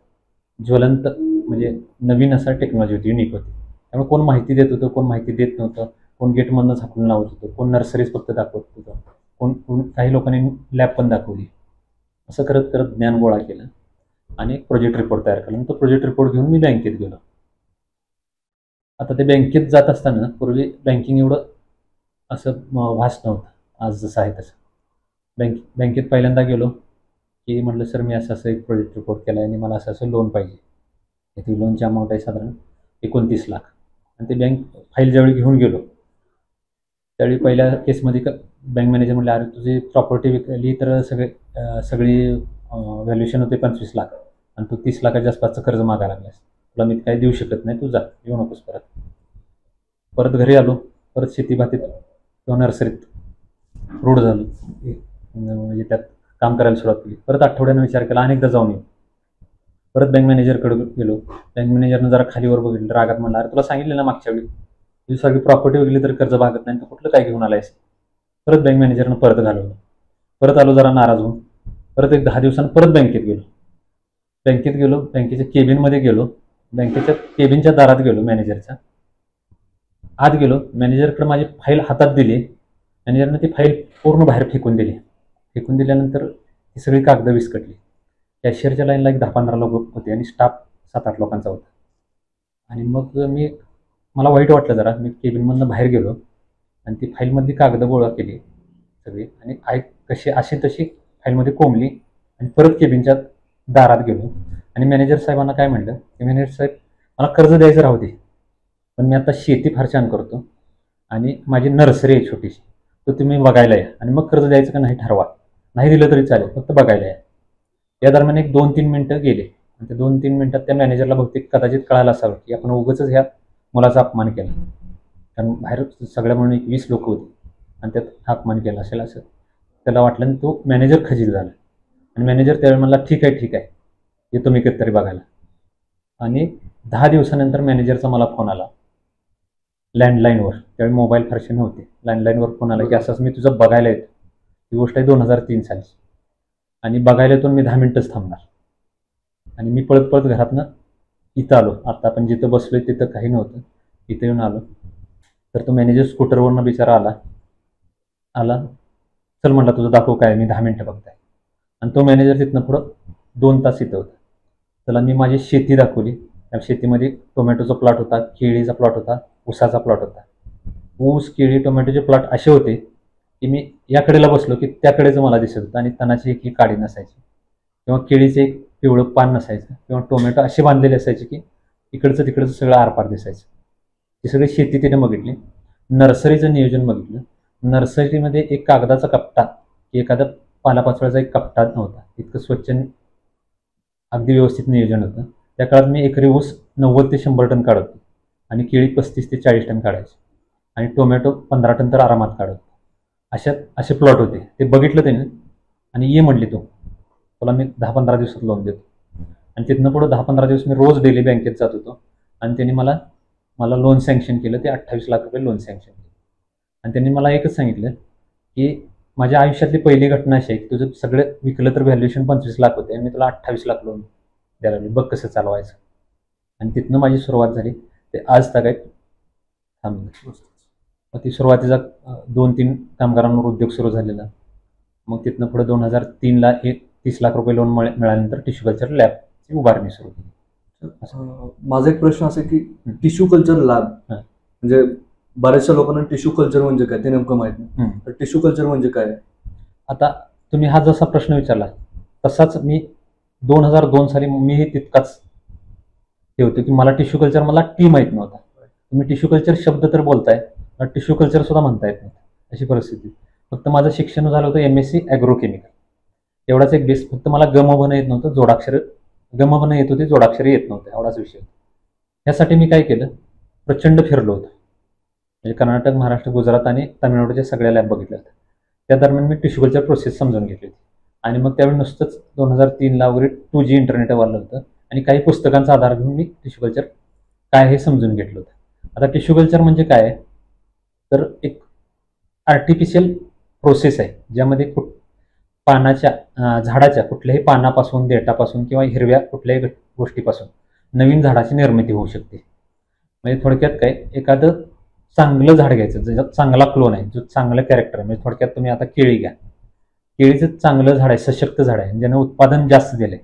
ज्वलंत म्हणजे नवीन असा टेक्नॉलॉजी होती, युनिक होती. त्यामुळे कोण माहिती देत होतं, कोण माहिती देत नव्हतं, कोण गेटमधनं झाकून लावत होतं, कोण नर्सरीज फक्त दाखवत होतं, कोण काही लोकांनी लॅब पण दाखवली. असं करत करत ज्ञान गोळा केलं आणि एक प्रोजेक्ट रिपोर्ट तयार केला. तो प्रोजेक्ट रिपोर्ट घेऊन मी बँकेत गेलो. आता ते बँकेत जात असताना पूर्वी बँकिंग एवढं असं व्हास्ट नव्हतं आज जसं आहे तसं. बँकेत पहिल्यांदा गेलो की म्हटलं, सर मी असं एक प्रोजेक्ट रिपोर्ट केला आहे आणि मला असं लोन पाहिजे. ती लोनची अमाऊंट आहे साधारण 29 लाख. आणि ते बँक फाईल ज्यावेळी घेऊन गेलो त्यावेळी पहिल्या केसमध्ये बँक मॅनेजर म्हणले, अरे तुझी प्रॉपर्टी विकली तर सगळी व्हॅल्युएशन होते 25 लाख आणि तू 30 लाखाच्या आसपासचं कर्ज मागायला लागलास, तुला मी काही देऊ शकत नाही, तू जा, येऊ नकोस परत. परत घरी आलो, परत शेतीभातीत किंवा नर्सरीत रूढ झालो, म्हणजे त्यात काम करायला सुरुवात केली. परत आठवड्यानं विचार केला, अनेकदा जाऊन येऊ. परत बँक मॅनेजरकडे गेलो. बँक मॅनेजरनं जरा खालीवर बघितलं, रागात म्हणला, अरे तुला सांगितलं ना मागच्या वेळी तुझी सगळी प्रॉपर्टी विकली तर कर्ज भागत नाही, तर कुठलं काय घेऊन आलायस. परत बँक मॅनेजरनं परत घालवलं. परत आलो जरा नाराज होऊन. परत एक 10 दिवसांनी परत बँकेत गेलो. बँकेच्या केबिनमध्ये गेलो, बँकेच्या केबिनच्या दारात गेलो, मॅनेजरच्या आत गेलो. मॅनेजरकडे माझी फाईल हातात दिली. मॅनेजरनं ती फाईल पूर्ण बाहेर फेकून दिली. फेकून दिल्यानंतर ती सगळी कागदं विस्कटली. कॅशियरच्या लाईनला एक 10-15 लोक होते आणि स्टाफ 7-8 लोकांचा होता. आणि मग मला वाईट वाटलं जरा. मी केबिनमधनं बाहेर गेलो आणि ती फाईलमधली कागदं गोळा केली सगळी आणि कशी अशी तशी फाईलमध्ये कोंबली आणि परत केबिनच्या दारात गेलो. आणि मॅनेजर साहेबांना काय म्हणलं की, मॅनेजर साहेब मला कर्ज द्यायचं राहू दे, पण मी आता शेती फार छान करतो आणि माझी नर्सरी आहे छोटीशी, तर तुम्ही बघायला या आणि मग कर्ज द्यायचं का नाही ठरवा. नाही दिलं तरी चालेल, फक्त बघायला या. या दरम्यान एक 2-3 मिनटं गेले आणि त्या 2-3 मिनटात त्या मॅनेजरला बहुतेक कदाचित कळायला असावं की आपण उगाचच ह्या मुलाचा अपमान केला, कारण बाहेर सगळ्या म्हणून 20 लोक होती आणि त्यात अपमान केला असेल असं त्याला वाटलं. आणि तो मॅनेजर खजील झाला आणि मॅनेजर त्यावेळी म्हणला, ठीक आहे येतो मी कधीतरी बघायला. आणि 10 दिवसानंतर मॅनेजरचा मला फोन आला लँडलाईनवर. त्यावेळी मोबाईल फारसे नव्हते. लँडलाईनवर फोन आला की असं मी तुझं बघायला येतो. ही गोष्ट आहे 2003 सालची. आणि बघायला येतो मी 10 मिनटंच थांबणार. आणि मी पळत पळत घरातनं इथं आलो. आता आपण जिथं बसलोय तिथं काही नव्हतं, इथं येऊन आलो. तर तो मॅनेजर स्कूटरवरनं बिचारा आला चल म्हणला तुझं दाखव काय, मी 10 मिनटं बघताय. आणि तो मॅनेजर तिथनं पुढं 2 तास इथं होता. त्याला मी माझी शेती दाखवली. त्या शेतीमध्ये टोमॅटोचा प्लॉट होता, केळीचा प्लॉट होता, ऊसाचा प्लॉट होता. ऊस, केळी, टोमॅटोचे प्लॉट असे होते की मी या कडेला बसलो की त्या कडेचं मला दिसत होतं आणि तणाची एक ही काडी नसायची किंवा केळीचे एक पिवळं पान नसायचं किंवा टोमॅटो असे बांधलेले असायचे की इकडचं तिकडचं सगळं आरपार दिसायचं. ही सगळी शेती तिने बघितली. नर्सरीचं नियोजन बघितलं. नर्सरीमध्ये एक कागदाचा कप्पा की एखादा पालापाचोळ्याचा एक कप्पा नव्हता. इतकं स्वच्छ अगदी व्यवस्थित नियोजन होतं. त्या काळात मी एकरी ऊस 90 ते 100 टन काढत होतो आणि केळी 35 ते 40 टन काढायची आणि टोमॅटो 15 टन तर आरामात काढत. असे प्लॉट होते. ते बघितलं त्याने आणि ये म्हणली तुला मी 10-15 दिवसात लोन देतो. आणि तिथनं पुढं 10-15 दिवस मी रोज डेली बँकेत जात होतो आणि त्यांनी मला लोन सँक्शन केलं. ते 28 लाख रुपये लोन सँक्शन केलं. आणि त्यांनी मला एकच सांगितलं की माझ्या आयुष्यातली पहिली घटना अशी आहे की तुझं सगळं विकलं तर व्हॅल्युएशन 25 लाख होते आणि मी तुला 28 लाख लोन द्यायला लागलो, बघ कसं चालवायचं. आणि तिथनं माझी सुरुवात झाली. ते आज तक थांबलं. मग ती सुरुवातीचा 2-3 कामगारांवर उद्योग सुरू झालेला. मग तिथनं पुढे 2003ला 30 लाख रुपये लोन मिळाल्यानंतर टिश्यू कल्चर लॅबची उभारणी सुरू केली. माझा एक प्रश्न असा की टिश्यू कल्चर लॅब म्हणजे बऱ्याचशा लोकांना टिश्यू कल्चर म्हणजे काय ते नेमकं माहित नाही. तर टिश्यू कल्चर म्हणजे काय? आता तुम्ही हा जसा प्रश्न विचारला तसाच मी 2002 साली मीही तितकाच हे होतं की मला टिश्यू कल्चर मला टी माहीत नव्हता. तुम्ही टिश्यू कल्चर शब्द तर बोलताय, टिश्यू कल्चर सुद्धा म्हणता येत नव्हतं. अशी परिस्थिती. फक्त माझं शिक्षण झालं होतं MSc ॲग्रोकेमिकल. एवढाच एक बेस. फक्त मला गमभन येत नव्हतं, गमभन येत होती, जोडाक्षरे येत नव्हते. एवढाच विषय. यासाठी मी काय केलं, प्रचंड फिरलो होतो. म्हणजे कर्नाटक, महाराष्ट्र, गुजरात आणि तामिळनाडूच्या सगळ्या लॅब बघितल्या होत्या. त्या दरम्यान मी टिश्यू कल्चर प्रोसेस समजून घेतली होती. आणि मग त्यावेळी नुसतंच 2003ला वगैरे 2G इंटरनेट वाढलं होतं आणि काही पुस्तकांचा आधार घेऊन मी टिश्यू कल्चर काय हे समजून घेतलं होतं. आता टिश्यू कल्चर म्हणजे काय, तर एक आर्टिफिशियल प्रोसेस आहे ज्यामध्ये झाडाच्या कुठल्याही पानापासून, देठापासून किंवा हिरव्या कुठल्याही गोष्टीपासून नवीन झाडाची निर्मिती होऊ शकते. म्हणजे थोडक्यात काय, एखादं चांगलं झाड घ्यायचं ज्याच्यात चांगला क्लोन आहे, जो चांगलं कॅरेक्टर आहे. म्हणजे थोडक्यात तुम्ही आता केळी घ्या. केळीचं चांगलं झाड आहे, सशक्त झाड आहे, ज्यानं उत्पादन जास्त दिले,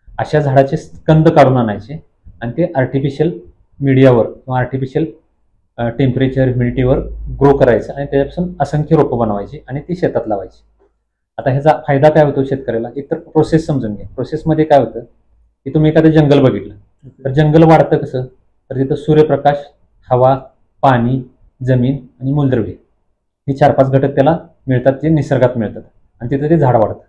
अशा झाडाचे कंद काढून आणायचे आणि ते आर्टिफिशियल मीडियावर किंवा आर्टिफिशियल टेम्परेचर, ह्युमिडिटीवर ग्रो करायचं आणि त्याच्यापासून असंख्य रोपं बनवायची आणि ती शेतात लावायची. आता ह्याचा फायदा काय होतो शेतकऱ्याला, एक तर प्रोसेस समजून घ्या. प्रोसेसमध्ये काय होतं की तुम्ही एखादं जंगल बघितलं तर जंगल वाढतं कसं, तर तिथं सूर्यप्रकाश, हवा, पाणी, जमीन आणि मूलद्रव्य हे 4-5 घटक त्याला मिळतात, जे निसर्गात मिळतात आणि तिथं ते झाड वाढतं.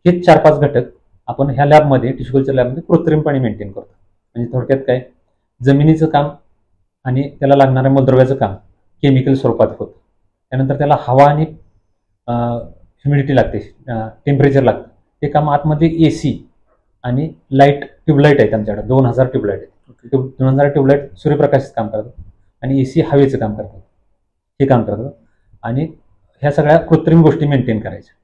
हे 4-5 घटक आपण ह्या लॅबमध्ये, टिश्यू कल्चर लॅबमध्ये कृत्रिमपणे मेंटेन करतो. म्हणजे थोडक्यात काय, जमिनीचं काम आणि त्याला लागणाऱ्या मूलद्रव्याचं काम केमिकल स्वरूपात होतं. त्यानंतर त्याला हवा आणि ह्युमिडिटी लागते, टेम्परेचर लागतं. ते काम आतमध्ये AC आणि लाईट, ट्यूबलाईट आहेत आमच्याकडे 2000 ट्यूबलाईट आहेत. 2000 ट्यूबलाईट सूर्यप्रकाशाचं काम करतात आणि AC हवेचं काम करतात. हे काम करतात आणि ह्या सगळ्या कृत्रिम गोष्टी मेंटेन करायच्या.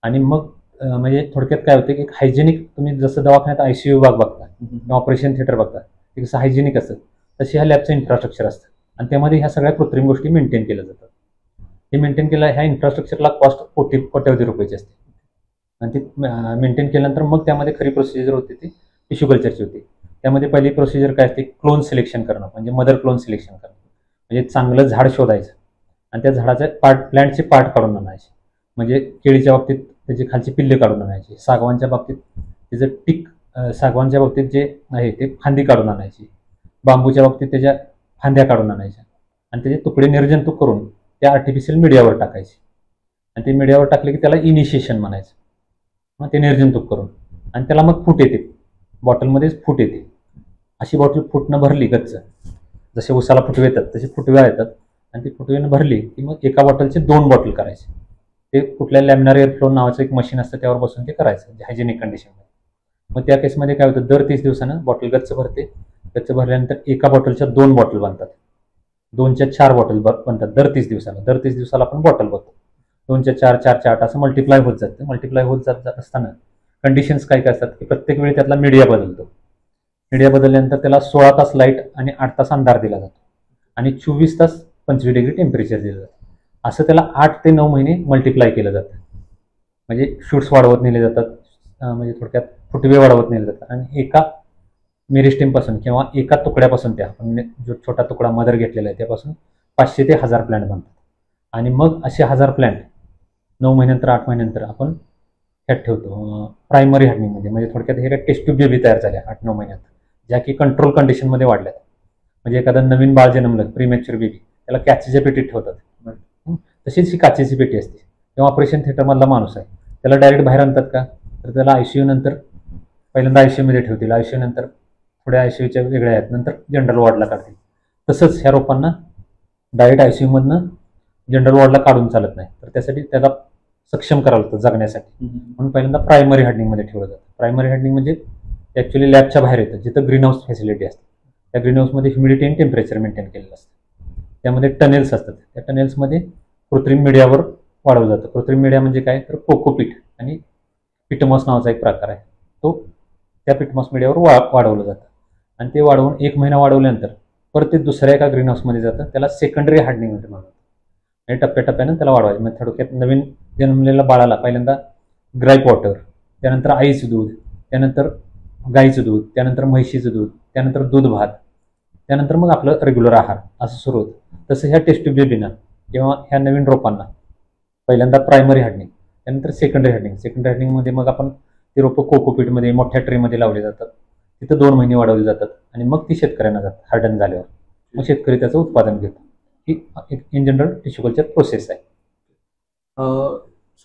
आणि मग म्हणजे थोडक्यात काय होतं की एक हायजेनिक, तुम्ही जसं दवाखान्यात ICU विभाग बघता किंवा ऑपरेशन थिएटर बघता, ते कसं हायजेनिक असतं, तशी ह्या लॅबचं इन्फ्रास्ट्रक्चर असतं आणि त्यामध्ये ह्या सगळ्या कृत्रिम गोष्टी मेंटेन केल्या जातात. हे मेंटेन केलं, ह्या इन्फ्रास्ट्रक्चरला कॉस्ट कोट्यवधी रुपयाची असते आणि ती मेंटेन केल्यानंतर मग त्यामध्ये खरी प्रोसिजर होती ती टिश्यू कल्चरची होती. त्यामध्ये पहिली प्रोसिजर काय असते, क्लोन सिलेक्शन करणं, म्हणजे मदर क्लोन सिलेक्शन करणं. म्हणजे चांगलं झाड शोधायचं आणि त्या झाडाचे प्लॅन्टचे पार्ट काढून आणायचे. म्हणजे केळीच्या बाबतीत त्याची खालची पिल्ले काढून आणायची, सागवानच्या बाबतीत त्याचं सागवानच्या बाबतीत जे आहे ते फांदी काढून आणायची, बांबूच्या बाबतीत त्याच्या फांद्या काढून आणायच्या आणि त्याचे तुकडे निर्जंतुक करून त्या आर्टिफिशियल मीडियावर टाकायचे आणि ते मीडियावर टाकले की त्याला इनिशिएशन म्हणायचं. मग ते निर्जंतुक करून आणि त्याला मग फूट येते, बॉटलमध्येच फूट येते. अशी बॉटल फुटणं भरली गच्च, जसे उसाला फुटवे येतात तसे फुटव्या येतात आणि ती फुटवेनं भरली की मग एका बॉटलचे 2 बॉटल करायचे. ते कुठल्या लॅमिनार एअरफ्लो नावाचं एक मशीन असतं, त्यावर बसून ते करायचं हायजेनिक कंडिशनमध्ये. मग त्या केसमध्ये काय होतं, दर 30 दिवसानं बॉटल गच्च भरते. गच्च भरल्यानंतर एका बॉटलच्या 2 बॉटल बनतात, 2च्या 4 बॉटल बनतात दर 30 दिवसाला. दर 30 दिवसाला आपण बॉटल बनतो. 2च्या 4, 4च्या 8 असं मल्टिप्लाय होत जातं. मल्टिप्लाय होत जात असताना कंडिशन्स काय काय असतात की प्रत्येक वेळी त्यातला मीडिया बदलतो. मीडिया बदलल्यानंतर त्याला 16 तास लाईट आणि 8 तास अंधार दिला जातो आणि 24 तास 25 डिग्री टेम्परेचर दिलं जातं. असं त्याला 8 ते 9 महिने मल्टिप्लाय केलं जातं. म्हणजे शूट्स वाढवत नेले जातात, म्हणजे थोडक्यात फुटवे वाढवत नेले जातात. आणि एका मेरिस्टेमपासून किंवा एका तुकड्यापासून त्या जो छोटा तुकडा मदर घेतलेला आहे त्यापासून 500 ते 1000 प्लांट बनतात. आणि मग असे 1000 प्लांट 9 महिन्यानंतर 8 महिन्यानंतर आपण ह्यात ठेवतो प्रायमरी हार्डनिंगमध्ये. म्हणजे थोडक्यात हे काय टेस्ट ट्यूब बेबी तयार झाल्या 8-9 महिन्यात, ज्या की कंट्रोल कंडिशनमध्ये वाढल्यात. म्हणजे एखादं नवीन बाळ जन्मलं प्रीमॅच्युअर बेबी, त्याला काचेच्या पेटीत ठेवतात. तशीच ही काचेची पेटी असते. किंवा ऑपरेशन थिएटरमधला माणूस आहे, त्याला डायरेक्ट बाहेर आणतात का, तर त्याला ICU नंतर पहिल्यांदा ICUमध्ये ठेवतील, ICU नंतर थोड्या ICUच्या वेगळ्या आहेत, नंतर जनरल वॉर्डला काढतील. तसंच ह्या रोपांना डायरेक्ट ICUमधनं जनरल वॉर्डला काढून चालत नाही, तर त्यासाठी त्याला सक्षम करावं लागतं जगण्यासाठी. म्हणून पहिल्यांदा प्रायमरी हार्डनिंगमध्ये ठेवलं जातं. प्रायमरी हार्डनिंग म्हणजे ॲक्च्युली लॅबच्या बाहेर येतं, जिथं ग्रीन हाऊस फॅसिलिटी असते. त्या ग्रीन हाऊसमध्ये ह्युमिडिटी आणि टेम्परेचर मेंटेन केलेलं असतं. त्यामध्ये टनेल्स असतात, त्या टनेल्समध्ये कृत्रिम मीडियावर वाढवलं जातं. कृत्रिम मीडिया म्हणजे काय, तर कोकोपीट आणि पिटमॉस नावाचा एक प्रकार आहे, तो त्या पिटमॉस मीडियावर वाढवलं जातं. आणि ते वाढवून 1 महिना वाढवल्यानंतर परत ते दुसऱ्या एका ग्रीन हाऊसमध्ये जातं, त्याला सेकंडरी हार्डनिंग म्हणतात. आणि टप्प्याटप्प्यानं त्याला वाढवायचं. म्हणजे थोडक्यात नवीन जन्मलेल्या बाळाला पहिल्यांदा ग्राईप वॉटर, त्यानंतर आईचं दूध, त्यानंतर गाईचं दूध, त्यानंतर म्हैशीचं दूध, त्यानंतर दूध भात, त्यानंतर मग आपलं रेग्युलर आहार, असं सुरू होतं. तसं ह्या टेस्ट ट्यूब बेबींना किंवा ह्या नवीन रोपांना पहिल्यांदा प्रायमरी हार्डनिंग, त्यानंतर सेकंडरी हार्डनिंग. सेकंडरी हार्डनिंगमध्ये मग आपण ती रोपं कोकोपीटमध्ये मोठ्या ट्रेमध्ये लावली जातात, तिथं 2 महिने वाढवली जातात आणि मग ती शेतकऱ्यांना जातात हार्डन झाल्यावर. मग शेतकरी त्याचं उत्पादन घेतो. ही in general tissue culture process आहे.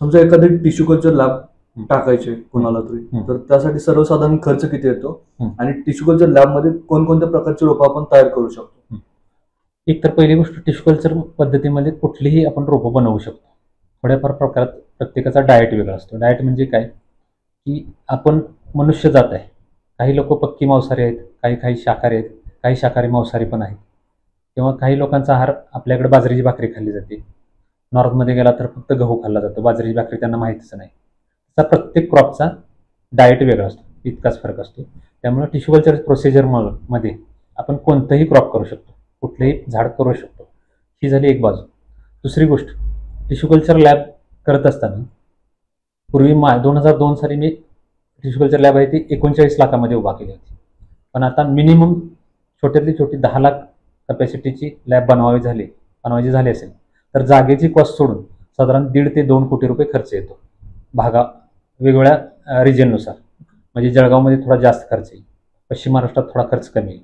समजा एखादं टिश्यू कल्चर लॅब टाकायचे कोणाला तरी, तर त्यासाठी सर्वसाधारण खर्च किती येतो आणि टिश्यू कल्चर लॅबमध्ये कोणकोणत्या प्रकारची रोपं आपण तयार करू शकतो? एक तर पहिली गोष्ट, टिश्यू कल्चर पद्धतीमध्ये कुठलीही आपण रोपं बनवू शकतो. थोड्याफार प्रकारात प्रत्येकाचा डाएट वेगळा असतो. डाएट म्हणजे काय, की आपण मनुष्य जात आहे, काही लोक पक्की मांसाहारी आहेत, काही शाकाहारी आहेत, काही शाकाहारी मांसाहारी पण आहेत. किंवा काही लोकांचा आहार, आपल्याकडे बाजरीची भाकरी खाल्ली जाते, नॉर्थमध्ये गेला तर फक्त गहू खाल्ला जातो, बाजरीची भाकरी त्यांना माहितीच नाही. तसा प्रत्येक क्रॉपचा डाएट वेगळा असतो, इतकाच फरक असतो. त्यामुळे टिश्यू कल्चर प्रोसिजरमध्ये आपण कोणतंही क्रॉप करू शकतो, कुठलंही झाड करू शकतो. ही झाली एक बाजू. दुसरी गोष्ट, टिश्यू कल्चर लॅब करत असताना पूर्वी 2002 साली मी टिश्यू कल्चर लॅब आहे ती 39 लाखामध्ये उभा केली होती. पण आता मिनिमम छोट्यातली छोटी 10 लाख कॅपॅसिटीची लॅब बनवायची झाली असेल तर जागेची कॉस्ट सोडून साधारण 1.5 ते 2 कोटी रुपये खर्च येतो. वेगवेगळ्या रिजननुसार. म्हणजे जळगावमध्ये थोडा जास्त खर्च येईल, पश्चिम महाराष्ट्रात थोडा खर्च कमी येईल,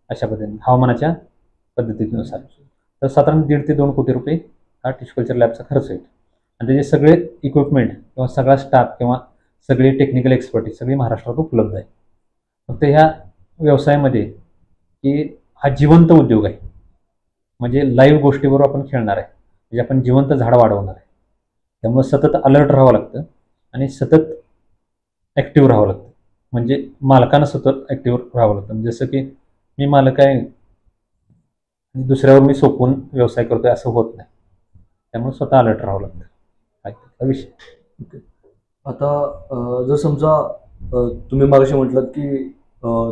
अशा पद्धतीने हवामानाच्या पद्धतीनुसार. तर साधारण 1.5 ते 2 कोटी रुपये हा टिश्यू कल्चर लॅबचा खर्च येतो. आणि त्याचे सगळे इक्विपमेंट किंवा सगळा स्टाफ किंवा सगळे टेक्निकल एक्सपर्टीज सगळी महाराष्ट्रात उपलब्ध आहे. फक्त ह्या व्यवसायामध्ये की हा जिवंत उद्योग आहे, म्हणजे लाईव्ह गोष्टीबरोबर आपण खेळणार आहे, म्हणजे आपण जिवंत झाड वाढवणार आहे. त्यामुळे सतत अलर्ट राहावं लागतं आणि सतत ॲक्टिव्ह राहावं लागतं. म्हणजे मालकानं सतत ॲक्टिव्ह राहावं लागतं. जसं की मी मालक आहे आणि दुसऱ्यावर मी सोपवून व्यवसाय करतोय असं होत नाही. त्यामुळे स्वतः अलर्ट राहावं लागतं. हा विषय. ओके. आता जर समजा तुम्ही मागाशी म्हटलात की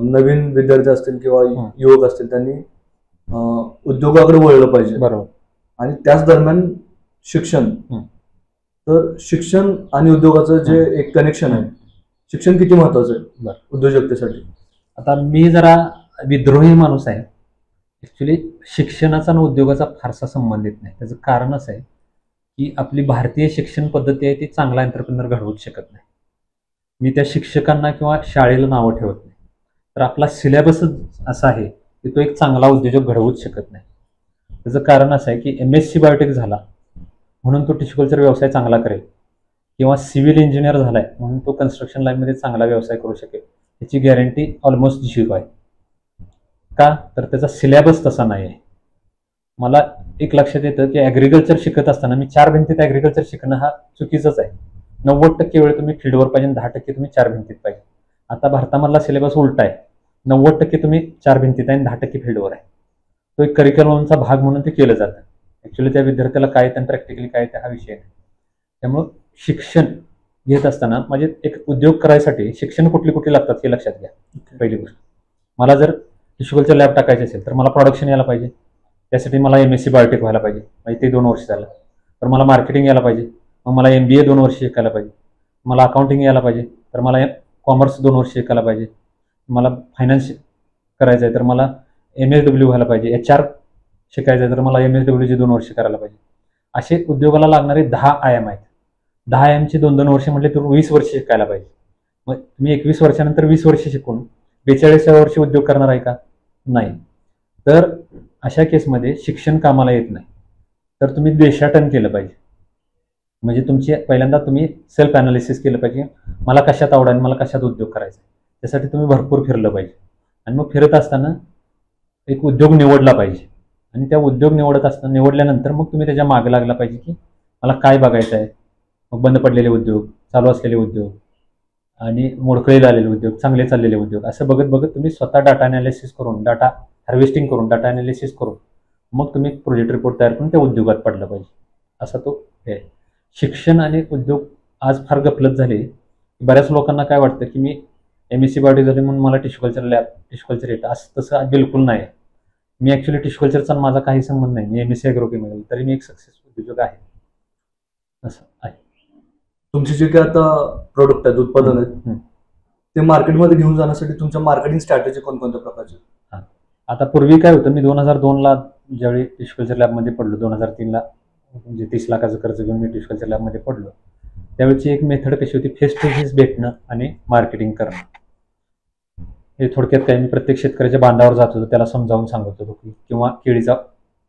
नवीन विद्यार्थी असतील किंवा युवक असतील, त्यांनी उद्योगाकडे वळलं पाहिजे. बरोबर. आणि त्याच दरम्यान शिक्षण. तर शिक्षण आणि उद्योगाचं जे एक कनेक्शन आहे, शिक्षण किती महत्वाचं आहे उद्योजकतेसाठी? आता मी जरा विद्रोही माणूस आहे. ॲक्च्युली शिक्षणाचा आणि उद्योगाचा फारसा संबंधित नाही. त्याचं कारण असं आहे की आपली भारतीय शिक्षण पद्धती आहे ती चांगला एंटरप्रेनर घडवूच शकत नाही. मी त्या शिक्षकांना किंवा शाळेला नावं ठेवत नाही. तर आपला सिलेबसच असा आहे की तो एक चांगला उद्योजक घडवूच शकत नाही. त्याचं कारण असं आहे की MSc बायोटेक झाला म्हणून तो टिश्यू कल्चर व्यवसाय चांगला करेल, किंवा सिव्हिल इंजिनियर झालाय म्हणून तो कन्स्ट्रक्शन लाईनमध्ये चांगला व्यवसाय करू शकेल, याची गॅरंटी ऑलमोस्ट 0 आहे. का, तर त्याचा सिलेबस तसा नाही आहे. मला एक लक्षात येतं की ॲग्रिकल्चर शिकत असताना मी 4 भिंतीत ॲग्रिकल्चर शिकणं हा चुकीचंच आहे. 90% वेळ तुम्ही फील्डवर पाहिजे, 10% तुम्ही 4 भिंतीत पाहिजे. आता भारतामधला सिलेबस उलटा आहे. 90% तुम्ही 4 भिंतीत आहे आणि 10% फील्डवर आहे. तो एक करिक्युलमचा भाग म्हणून ते केलं जातं. ॲक्च्युली त्या विद्यार्थ्याला काय येतं प्रॅक्टिकली काय येतं हा विषय नाही. त्यामुळं शिक्षण घेत असताना म्हणजे एक उद्योग करायसाठी शिक्षण कुठली लागतात हे लक्षात घ्या. पहिली गोष्ट, मला जर टिश्यू कल्चर लॅब टाकायची असेल तर मला प्रोडक्शन यायला पाहिजे. त्यासाठी मला MSc बायोटेक व्हायला पाहिजे, म्हणजे ते 2 वर्ष झालं. तर मला मार्केटिंग यायला पाहिजे, मग मला MBA 2 वर्ष शिकायला पाहिजे. मला अकाउंटिंग यायला पाहिजे, तर मला कॉमर्स 2 वर्ष शिकायला पाहिजे. मला फायनान्स करायचं आहे तर मला MSW व्हायला पाहिजे. HR शिकायचं आहे तर मला MSWचे 2 वर्ष करायला पाहिजे. असे उद्योगाला लागणारे 10 आयाम आहेत. 10 आयामचे 2-2 वर्ष म्हटले तर 20 वर्ष शिकायला पाहिजे. मग तुम्ही 21 वर्षानंतर 20 वर्ष शिकून 42व्या वर्षी उद्योग करणार आहे का? नाही. तर अशा केसमध्ये शिक्षण कामाला येत नाही. तर तुम्ही देशाटन केलं पाहिजे. म्हणजे तुमचे पहिल्यांदा तुम्ही सेल्फ अनालिसिस केलं पाहिजे, मला कशात आवड आणि मला कशात उद्योग करायचा. त्यासाठी तुम्ही भरपूर फिरलं पाहिजे. आणि मग फिरत असताना एक उद्योग निवडला पाहिजे. आणि त्या उद्योग निवडल्यानंतर मग तुम्ही त्याच्या मागे लागला पाहिजे की मला काय बघायचं आहे. मग बंद पडलेले उद्योग, चालू असलेले उद्योग आणि मोडकळीला आलेले उद्योग, चांगले चाललेले उद्योग, असं बघत बघत तुम्ही स्वतः डाटा अनालिसिस करून, डाटा हार्वेस्टिंग करून, डाटा अनालिसिस करून मग तुम्ही प्रोजेक्ट रिपोर्ट तयार करून त्या उद्योगात पडला पाहिजे. असा तो आहे. शिक्षण आणि उद्योग आज फार गफलत झाले. बऱ्याच लोकांना काय वाटतं की मी MSc बायोटेक झाली म्हणून मला टिश्यू कल्चर येतं, असं तसं बिलकुल नाही. मी ॲक्च्युली टिश्यू कल्चरचा माझा काही संबंध नाही. मी MSc ॲग्रोकेमिकल, तरी मी एक सक्सेसफुल उद्योग आहे. असं आहे. तुमचे जे काही आता प्रोडक्ट आहेत, उत्पादन आहेत, ते मार्केटमध्ये घेऊन जाण्यासाठी तुमच्या मार्केटिंग स्ट्रॅटेजी कोणकोणत्या प्रकारची? आता पूर्वी काय होतं, मी 2002ला ज्यावेळी टिश्यू कल्चर लॅबमध्ये पडलो, 2003ला म्हणजे 30 लाखाचं कर्ज घेऊन मी टिश्यू कल्चर लॅबमध्ये पडलो, त्यावेळची एक मेथड कशी होती, फेस टू फेस भेटणं आणि मार्केटिंग करणं. हे थोडक्यात काय, मी प्रत्येक शेतकऱ्याच्या बांधावर जात होतो, त्याला समजावून सांगत होतो की, किंवा केळीचा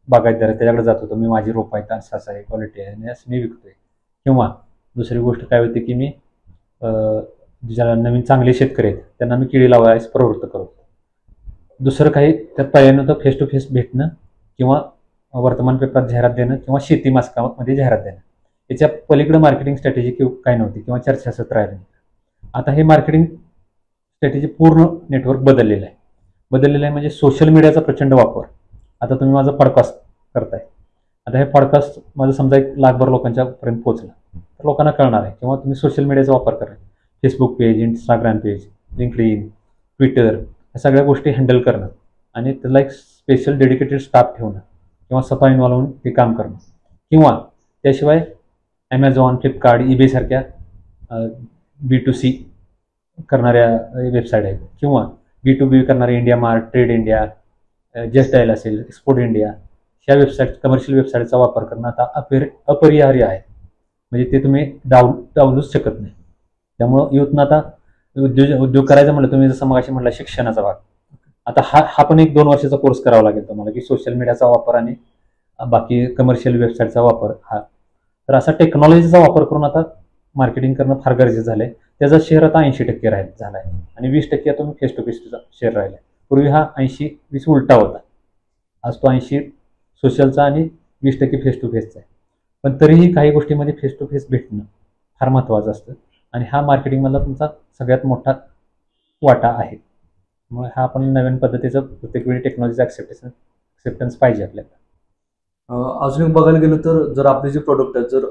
बागायतदार आहे त्याच्याकडे जात होतो, मी माझी रोप आहेत, असं आहे, क्वालिटी आहे आणि असं मी विकतोय. किंवा दुसरी गोष्ट काय होती की मी ज्याला नवीन चांगले शेतकरी आहेत त्यांना मी केळी लावायला प्रवृत्त करतो. दुसरं काही त्यात पर्याय नव्हतं, फेस टू फेस भेटणं किंवा वर्तमानपत्रात जाहिरात देणं किंवा शेती मासिकामध्ये जाहिरात देणं. याच्या पलीकडे मार्केटिंग स्ट्रॅटेजी काय नव्हती किंवा चर्चासत्र राहिले. आता हे मार्केटिंग स्ट्रॅटेजी पूर्ण नेटवर्क बदललेलं आहे म्हणजे सोशल मीडियाचा प्रचंड वापर. आता तुम्ही माझं पॉडकास्ट करताय, आता हे पॉडकास्ट माझं समजा 1 लाखभर लोकांच्यापर्यंत पोहोचलं तर लोकांना कळणार आहे. किंवा तुम्ही सोशल मीडियाचा वापर करा, Facebook page, Instagram page, LinkedIn, Twitter, या सगळ्या गोष्टी हँडल करणं आणि त्याला एक स्पेशल डेडिकेटेड स्टाफ ठेवणं किंवा स्वतः इन्व्हॉल्व होऊन ते काम करणं. किंवा त्याशिवाय ॲमेझॉन, फ्लिपकार्ट, eBay सारख्या B2C करणाऱ्या वेबसाईट आहेत किंवा B2B करणारे India mart, trade India, just dial असेल, एक्सपोर्ट इंडिया, ह्या वेबसाईट, कमर्शियल वेबसाईटचा वापर करणं आता अपरिहार्य आहे. म्हणजे ते तुम्ही डावलूच शकत नाही. त्यामुळं युथनं आता उद्योग करायचा म्हटलं, तुम्ही जसं मगाशी म्हटलं शिक्षणाचा भाग, आता हा पण एक 2 वर्षाचा कोर्स करावा लागेल तुम्हाला की सोशल मीडियाचा वापर आणि बाकी कमर्शियल वेबसाईटचा वापर हा. तर असा टेक्नॉलॉजीचा वापर करून आता मार्केटिंग करणं फार गरजेचं झालं आहे. त्याचा शेअर आता 80% झाला आहे आणि 20% आता फेस टू फेसचा शेअर राहिला आहे. पूर्वी हा 80-20 उलटा होता. आज तो 80 सोशलचा आणि 20% फेस टू फेसचा आहे. पण तरीही काही गोष्टीमध्ये फेस टू फेस भेटणं फार महत्त्वाचं असतं आणि हा मार्केटिंगमधला तुमचा सगळ्यात मोठा वाटा आहे. मग हा आपण नवीन पद्धतीचं प्रत्येक वेळी टेक्नॉलॉजीचा ॲक्सेप्टन्स पाहिजे आपल्याला. अजून एक बघायला गेलं तर जर आपले जे प्रोडक्ट आहेत जर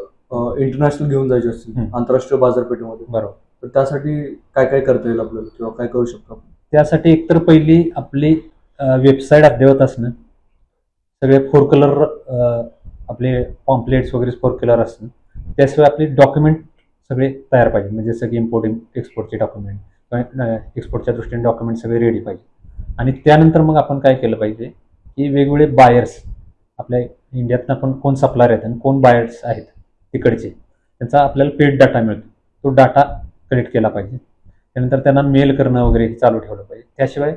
इंटरनॅशनल घेऊन जायचे असतील आंतरराष्ट्रीय बाजारपेठेमध्ये, बरोबर, तर त्यासाठी काय काय करता येईल आपल्याला किंवा काय करू शकतो आपण? त्यासाठी एकतर पहिली आपली वेबसाईट अद्ययावत असणं, सगळे 4 कलर आपले पॉम्पलेट्स वगैरे 4 कलर असणं, त्याशिवाय आपले डॉक्युमेंट सगळे तयार पाहिजे. म्हणजे जसं की इम्पोर्ट एक्सपोर्टचे डॉक्युमेंट किंवा एक्सपोर्टच्या दृष्टीने डॉक्युमेंट सगळे रेडी पाहिजे. आणि त्यानंतर मग आपण काय केलं पाहिजे की वेगवेगळे बायर्स, आपल्या इंडियातनं पण कोण सप्लायर आहेत आणि कोण बायर्स आहेत तिकडचे, त्यांचा आपल्याला पेड डाटा मिळतो, तो डाटा कलेक्ट केला पाहिजे. त्यानंतर त्यांना मेल करणं वगैरे हे चालू ठेवलं पाहिजे. त्याशिवाय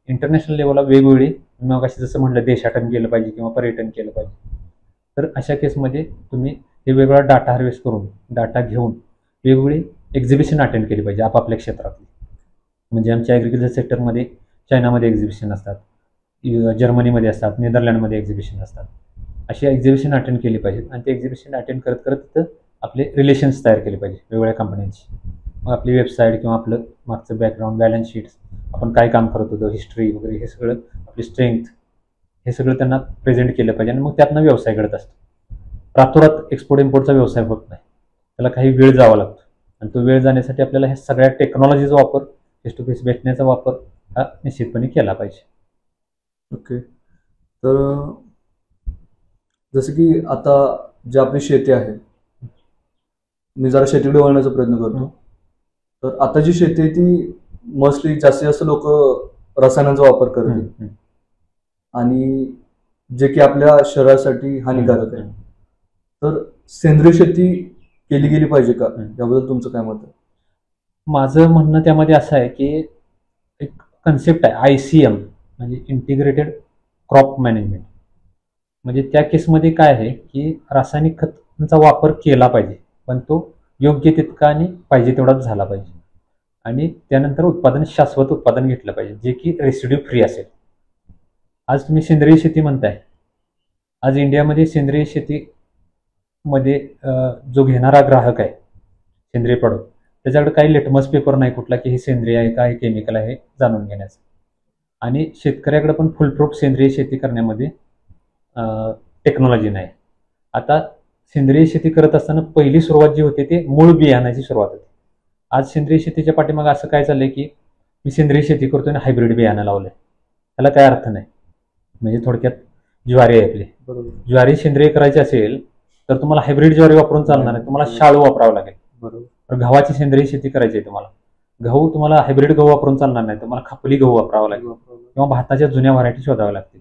इंटरनॅशनल लेवलला वेगवेगळी, मग अशी जसं म्हटलं देशाटन केलं पाहिजे किंवा पर्यटन केलं पाहिजे. तर अशा केसमध्ये तुम्ही हे वेगळा डाटा हार्वेस्ट करून, डाटा घेऊन वेगवेगळी एक्झिबिशन अटेंड केली पाहिजे आपापल्या क्षेत्रातली. म्हणजे आमच्या ॲग्रिकल्चर सेक्टरमध्ये चायनामध्ये एक्झिबिशन असतात, जर्मनीमध्ये असतात, नेदरलँडमध्ये एक्झिबिशन असतात. अशी एक्झिबिशन अटेंड केली पाहिजेत आणि ते एक्झिबिशन अटेंड करत करत तिथं आपले रिलेशन्स तयार केले पाहिजे वेगवेगळ्या कंपन्यांची. मग आपली वेबसाईट किंवा आपलं मागचं बॅकग्राऊंड, बॅलन्स शीट्स, आपण काय काम करत होतो, हिस्ट्री वगैरे, हे सगळं आपली स्ट्रेंथ, हे सगळं त्यांना प्रेझेंट केलं पाहिजे. आणि मग त्यातनं व्यवसाय घडत असतो. रातोरात एक्सपोर्ट इम्पोर्टचा व्यवसाय होत नाही, त्याला काही वेळ जावा लागतो आणि तो वेळ जाण्यासाठी आपल्याला ह्या सगळ्या टेक्नॉलॉजीचा वापर, फेस टू फेस भेटण्याचा वापर हा निश्चितपणे केला पाहिजे. ओके. तर जसं की आता जी आपली शेती आहे, मी जरा शेतीकडे वळण्याचा प्रयत्न करतो. तर आता जी शेती आहे ती मोस्टली जास्तीत जास्त लोक रसायनांचा वापर करतील आणि जे की आपल्या शरीरासाठी हानिकारक आहे. तर सेंद्रिय शेती केली गेली पाहिजे का, याबद्दल तुमचं काय मत आहे? माझं म्हणणं त्यामध्ये असं आहे की एक कन्सेप्ट आहे ICM, म्हणजे इंटिग्रेटेड क्रॉप मॅनेजमेंट. म्हणजे त्या केसमध्ये काय आहे की रासायनिक खतांचा वापर केला पाहिजे, पण तो योग्य तितका आणि पाहिजे तेवढाच झाला पाहिजे. आणि त्यानंतर शाश्वत उत्पादन घेतलं पाहिजे, जे की रेसिड्यू फ्री असेल. आज तुम्ही सेंद्रिय शेती म्हणताय, आज इंडियामध्ये सेंद्रिय शेतीमध्ये जो घेणारा ग्राहक आहे सेंद्रिय प्रॉडक्ट, त्याच्याकडे काही लिटमस पेपर नाही कुठला की हे सेंद्रिय आहे का, हे केमिकल आहे जाणून घेण्याचं. आणि शेतकऱ्याकडे पण फुलप्रूफ सेंद्रिय शेती करण्यामध्ये टेक्नॉलॉजी नाही. आता सेंद्रिय शेती करत असताना पहिली सुरुवात जी होती ते मूळ बियाण्याची सुरुवात होती. आज सेंद्रिय शेतीच्या पाठीमागे असं काय चाललंय की मी सेंद्रिय शेती करतोय आणि हायब्रिड बियाणं लावलंय, त्याला काय अर्थ नाही. म्हणजे थोडक्यात ज्वारी आहे आपली, ज्वारी सेंद्रिय करायची असेल तर तुम्हाला हायब्रिड ज्वारी वापरून चालणार नाही, तुम्हाला शाळू वापरावं लागेल. तर गव्हाची सेंद्रिय शेती करायची आहे तुम्हाला हायब्रिड गहू वापरून चालणार नाही, तुम्हाला खपली गहू वापरावा लागेल, किंवा भाताच्या जुन्या व्हरायटी शोधाव्या लागतील,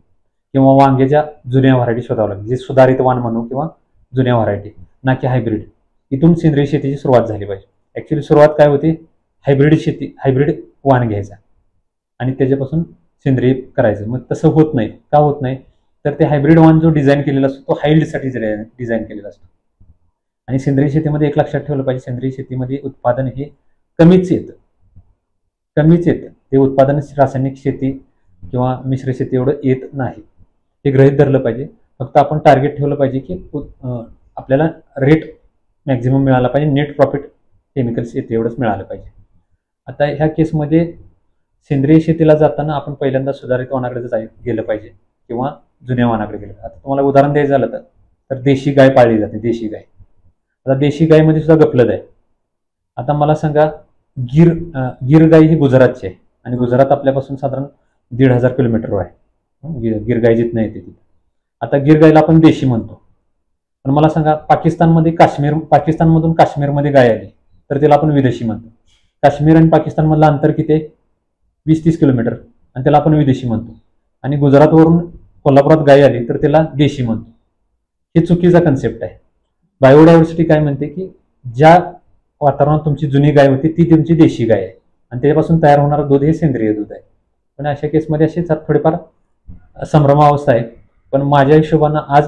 किंवा वांग्याच्या जुन्या व्हरायटी शोधाव्या लागतील, जे सुधारित वाण म्हणू किंवा जुन्या व्हरायटी, ना की हायब्रिड. इथून सेंद्रिय शेतीची सुरुवात झाली पाहिजे. ऍक्च्युली सुरुवात काय होती, हायब्रिड वाण घ्यायचा आणि त्याच्यापासून सेंद्रिय करायचं. मग तसं होत नाही. का होत नाही, तर ते हायब्रिड वाण जो डिझाईन केलेला असतो तो हाईल्डसाठी डिझाईन केलेला असतो. आणि सेंद्रिय शेतीमध्ये एक लक्षात ठेवलं पाहिजे, सेंद्रिय शेतीमध्ये उत्पादन हे कमीच येतं. ते उत्पादन रासायनिक शेती किंवा मिश्र शेती एवढं येत नाही, हे गृहीत धरलं पाहिजे. फक्त आपण टार्गेट ठेवलं पाहिजे की आपल्याला रेट मॅक्झिमम मिळाला पाहिजे, नेट प्रॉफिट केमिकल शेती एवढंच मिळालं पाहिजे. आता ह्या केसमध्ये सेंद्रिय शेतीला जाताना आपण पहिल्यांदा सुधारित वाणाकडे गेलं पाहिजे किंवा जुन्या वाणाकडे गेलं. आता तुम्हाला उदाहरण द्यायचं झालं तर देशी गाय पाळली जाते. देशी गाय, आता देशी गायमध्ये सुद्धा गफलत आहे. आता मला सांगा, गिर गाय ही गुजरातची आहे आणि गुजरात आपल्यापासून साधारण 1,500 किलोमीटरवर आहे. गिर गाय जिथं येते तिथे. आता गिर गायला आपण देशी म्हणतो, पण मला सांगा पाकिस्तानमधून काश्मीरमध्ये गाय आली तर त्याला आपण विदेशी म्हणतो. काश्मीर आणि पाकिस्तानमधलं अंतर किती आहे, 20-30 किलोमीटर, आणि त्याला आपण विदेशी म्हणतो. आणि गुजरातवरून कोल्हापुरात गाय आली तर त्याला देशी म्हणतो. हे चुकीचा कन्सेप्ट आहे. बायोडायव्हर्सिटी काय म्हणते की ज्या वातावरणात तुमची जुनी गाय होती ती तुमची देशी गाय आहे आणि त्याच्यापासून तयार होणारं दूध हे सेंद्रिय दूध आहे. पण अशा केसमध्ये अशीच थोडीफार संभ्रमावस्था आहे. पण माझ्या हिशोबानं आज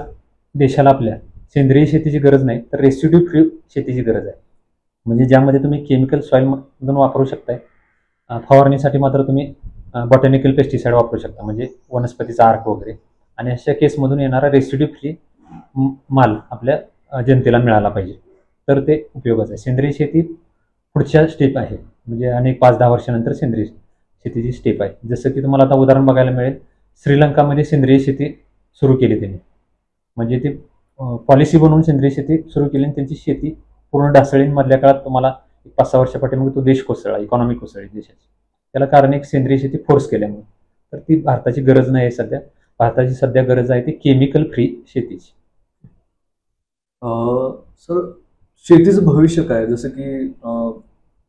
देशाला आपल्या सेंद्रिय शेतीची गरज नाही, तर रेसिड्यू फ्री शेतीची गरज आहे. म्हणजे ज्यामध्ये तुम्ही केमिकल सॉईलमधून वापरू शकताय. फवारणीसाठी मात्र तुम्ही बॉटॅनिकल पेस्टिसाइड वापरू शकता, म्हणजे वनस्पतीचा अर्क वगैरे. आणि अशा केसमधून येणारा रेसिड्यू फ्री माल आपल्या जनतेला मिळाला पाहिजे, तर ते उपयोगाचं आहे. सेंद्रिय शेती पुढच्या स्टेप आहे, म्हणजे अनेक 5-10 वर्षानंतर सेंद्रिय शेतीची स्टेप आहे. जसं की तुम्हाला आता उदाहरण बघायला मिळेल, श्रीलंकामध्ये सेंद्रिय शेती सुरू केली त्यांनी, म्हणजे ती पॉलिसी बनवून सेंद्रिय शेती सुरू केली आणि त्यांची शेती पूर्ण ढासळीन मधल्या काळात तुम्हाला 5-6 वर्षापाठीमागे तो देश कोसळला, इकॉनॉमी कोसळली देशाची. त्याला कारण एक सेंद्रिय शेती फोर्स केल्यामुळे. तर ती भारताची गरज नाही आहे सध्या. भारताची सध्या गरज आहे ती केमिकल फ्री शेतीची. सर, शेतीचं भविष्य काय? जसं की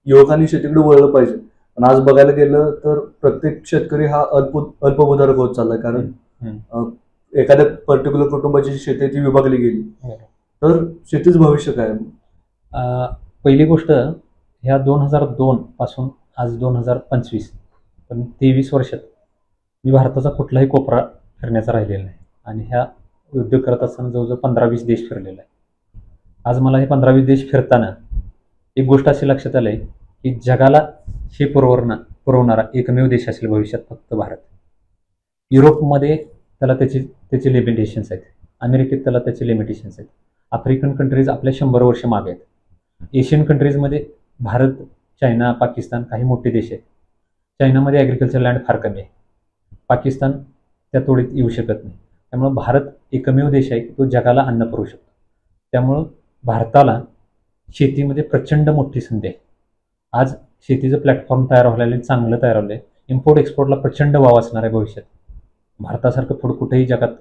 युवकांनी शेतीकडे वळलं पाहिजे, पण आज बघायला गेलं तर प्रत्येक शेतकरी हा अल्पभूधारक होत चाललाय. कारण एखाद्या पर्टिक्युलर कुटुंबाची शेती ती विभागली गेली. तर शेतीचं भविष्य काय? पहिली गोष्ट, ह्या 2002 पासून आज 2025 पण 23 वर्षात मी भारताचा कुठलाही कोपरा फिरण्याचा राहिलेला नाही. आणि ह्या उद्योग करत असताना जवळजवळ 15-20 देश फिरलेला आहे. आज मला हे 15-20 देश फिरताना एक गोष्ट अशी लक्षात आली की जगाला हे पुरवणारा एकमेव देश असेल भविष्यात फक्त भारत. युरोपमध्ये त्याला त्याचे लिमिटेशन्स आहेत, अमेरिकेत त्याला त्याचे लिमिटेशन्स आहेत, आफ्रिकन कंट्रीज आपल्या 100 वर्ष मागे आहेत, एशियन कंट्रीजमध्ये भारत, चायना, पाकिस्तान काही मोठे देश आहेत. चायनामध्ये ॲग्रिकल्चर लँड फार कमी आहे, पाकिस्तान त्या तोडीत येऊ शकत नाही. त्यामुळं भारत एकमेव देश आहे की तो जगाला अन्न पुरवू शकतो. त्यामुळं भारताला शेतीमध्ये प्रचंड मोठी संधी आहे. आज शेतीचं प्लॅटफॉर्म तयार व्हायला चांगलं तयार झालं आहे. इम्पोर्ट एक्सपोर्टला प्रचंड वाव असणार आहे भविष्यात. भारतासारखं पुढं कुठेही जगात